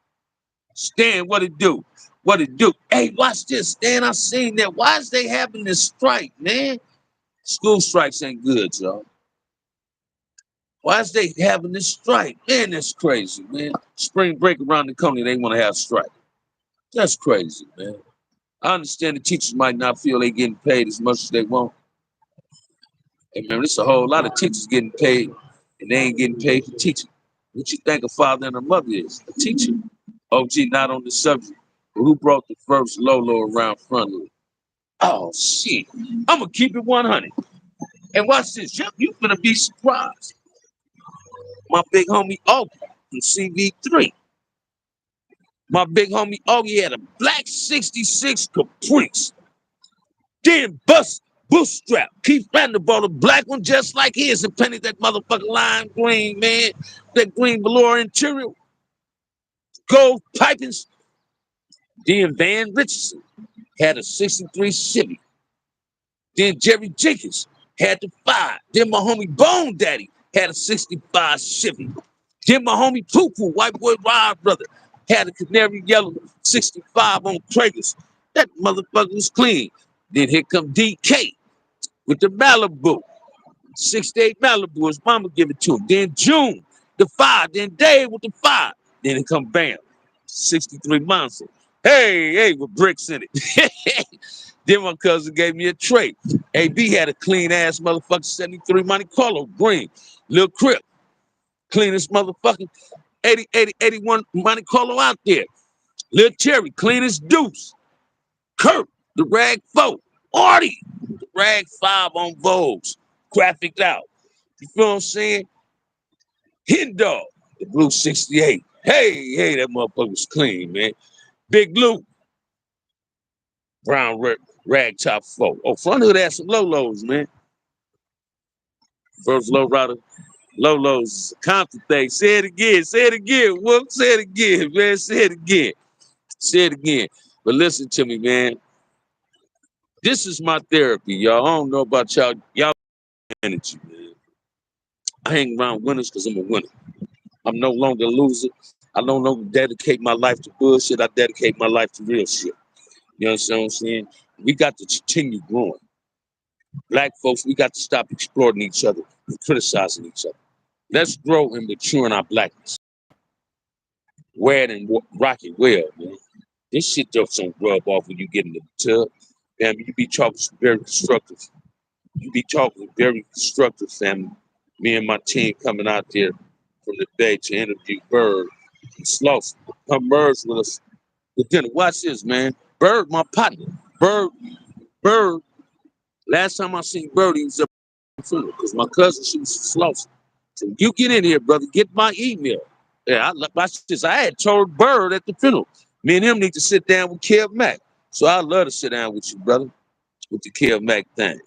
Stan, what it do? What it do? Hey, watch this, Stan. I seen that. Why is they having this strike, man? School strikes ain't good, y'all. Why is they having this strike? Man, that's crazy, man. Spring break around the corner, they want to have strike. That's crazy, man. I understand the teachers might not feel they getting paid as much as they want. Hey, man, there's a whole lot of teachers getting paid, and they ain't getting paid for teaching. What you think a father and a mother is? A teacher. OG, not on the subject, but who brought the first Lolo around front of it? Oh, shit. I'm going to keep it 100. And watch this. You finna be surprised. My big homie Augie from CV3. My big homie Augie had a black 66 Caprice. Then bust bootstrap. Keith Vanderbilt, a black one just like his, and painted that motherfucking lime green, man. That green velour interior. Gold Pipings. Then Van Richardson had a 63 Chevy. Then Jerry Jenkins had the 5. Then my homie Bone Daddy had a 65 Chevy. Then my homie Poo Poo, white boy Rod brother, had a canary yellow 65 on Kragers. That motherfucker was clean. Then here come DK with the Malibu. 68 Malibu, his mama give it to him. Then June, the 5. Then Dave with the 5. Then it come Bam, 63 Monster. Hey, with bricks in it. Then my cousin gave me a tray. AB had a clean ass motherfucker 73 Monte Carlo green. Lil Crip, cleanest motherfucking 81 Monte Carlo out there. Lil Terry, cleanest deuce. Kurt, the rag 4. Artie, the rag 5 on Vogues. Graphic out. You feel what I'm saying? Hen Dog, the blue 68. Hey, that motherfucker was clean, man. Big Lou, brown rag top 4. Oh, front hood had some Lolos, man. First low rider, Lolos is a Compton thing. Say it again. Whoop, say it again, man. Say it again. But listen to me, man. This is my therapy, y'all. I don't know about y'all. Y'all energy, man. I hang around winners because I'm a winner. I'm no longer a loser. I no longer dedicate my life to bullshit. I dedicate my life to real shit. You know what I'm saying? We got to continue growing. Black folks, we got to stop exploiting each other and criticizing each other. Let's grow and mature in our blackness. Wear it and rock it well, man. This shit don't rub off when you get in the tub. Man, you be talking very constructive. Family. Me and my team coming out there from the Bay to interview Bird and Slauson. Come merge with us for dinner. Watch this, man. Bird, my partner. Bird. Last time I seen Bird, he was up funeral because my cousin, she was Slauson. So you get in here, brother. Get my email. Yeah, I had told Bird at the funeral. Me and him need to sit down with Kev Mack. So I love to sit down with you, brother, with the Kev Mack thing.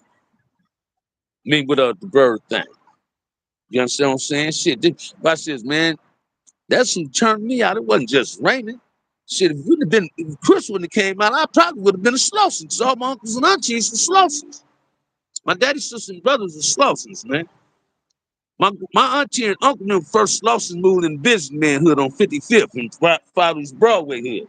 Me with the Bird thing. You understand what I'm saying? Shit, watch this, man. That's who turned me out. It wasn't just raining. Shit, if Chris wouldn't have came out, I probably would have been a Slauson because all my uncles and aunties were Slausons. My daddy's sisters and brothers were Slausons, man. My auntie and uncle knew first Slauson moved in businessmanhood on 55th and father's Broadway hood.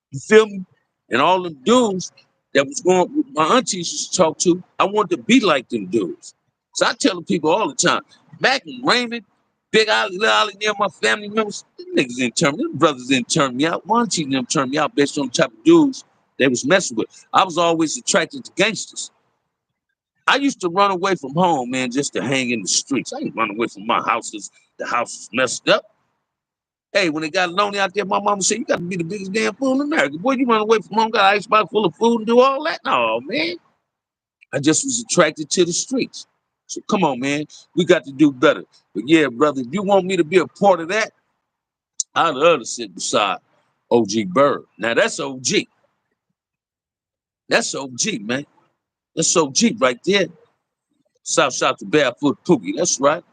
You feel me? And all them dudes that was going, my aunties used to talk to, I wanted to be like them dudes. So I tell the people all the time, back in Raymond, Big Ollie, Little Ollie, near my family members, them niggas didn't turn me, them brothers didn't turn me out. My auntie them turned me out based on the type of dudes they was messing with. I was always attracted to gangsters. I used to run away from home, man, just to hang in the streets. I ain't run away from my houses. The house was messed up. Hey, when it got lonely out there, my mama said, you got to be the biggest damn fool in America. Boy, you run away from home, got an icebox full of food and do all that? No, man. I just was attracted to the streets. So come on, man. We got to do better. But yeah, brother, if you want me to be a part of that, I'd love to sit beside OG Bird. Now, that's OG. That's OG, man. That's OG right there. South to Barefoot Pookie. That's right.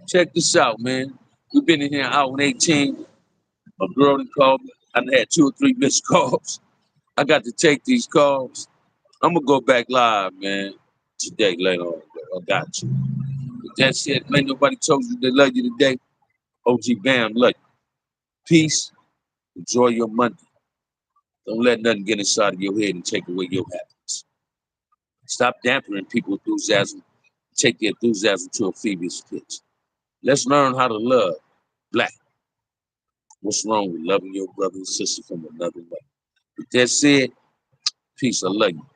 Check this out, man. We've been in here out on 18. A girl that called me. I had 2 or 3 missed calls. I got to take these calls. I'm going to go back live, man, today, later on. I got you. With that said, man, nobody told you they love you today. OG Bam, love you. Peace. Enjoy your Monday. Don't let nothing get inside of your head and take away your happiness. Stop dampening people's enthusiasm. Take their enthusiasm to a feverish pitch. Let's learn how to love black. What's wrong with loving your brother and sister from another way? With that said, peace. I love you.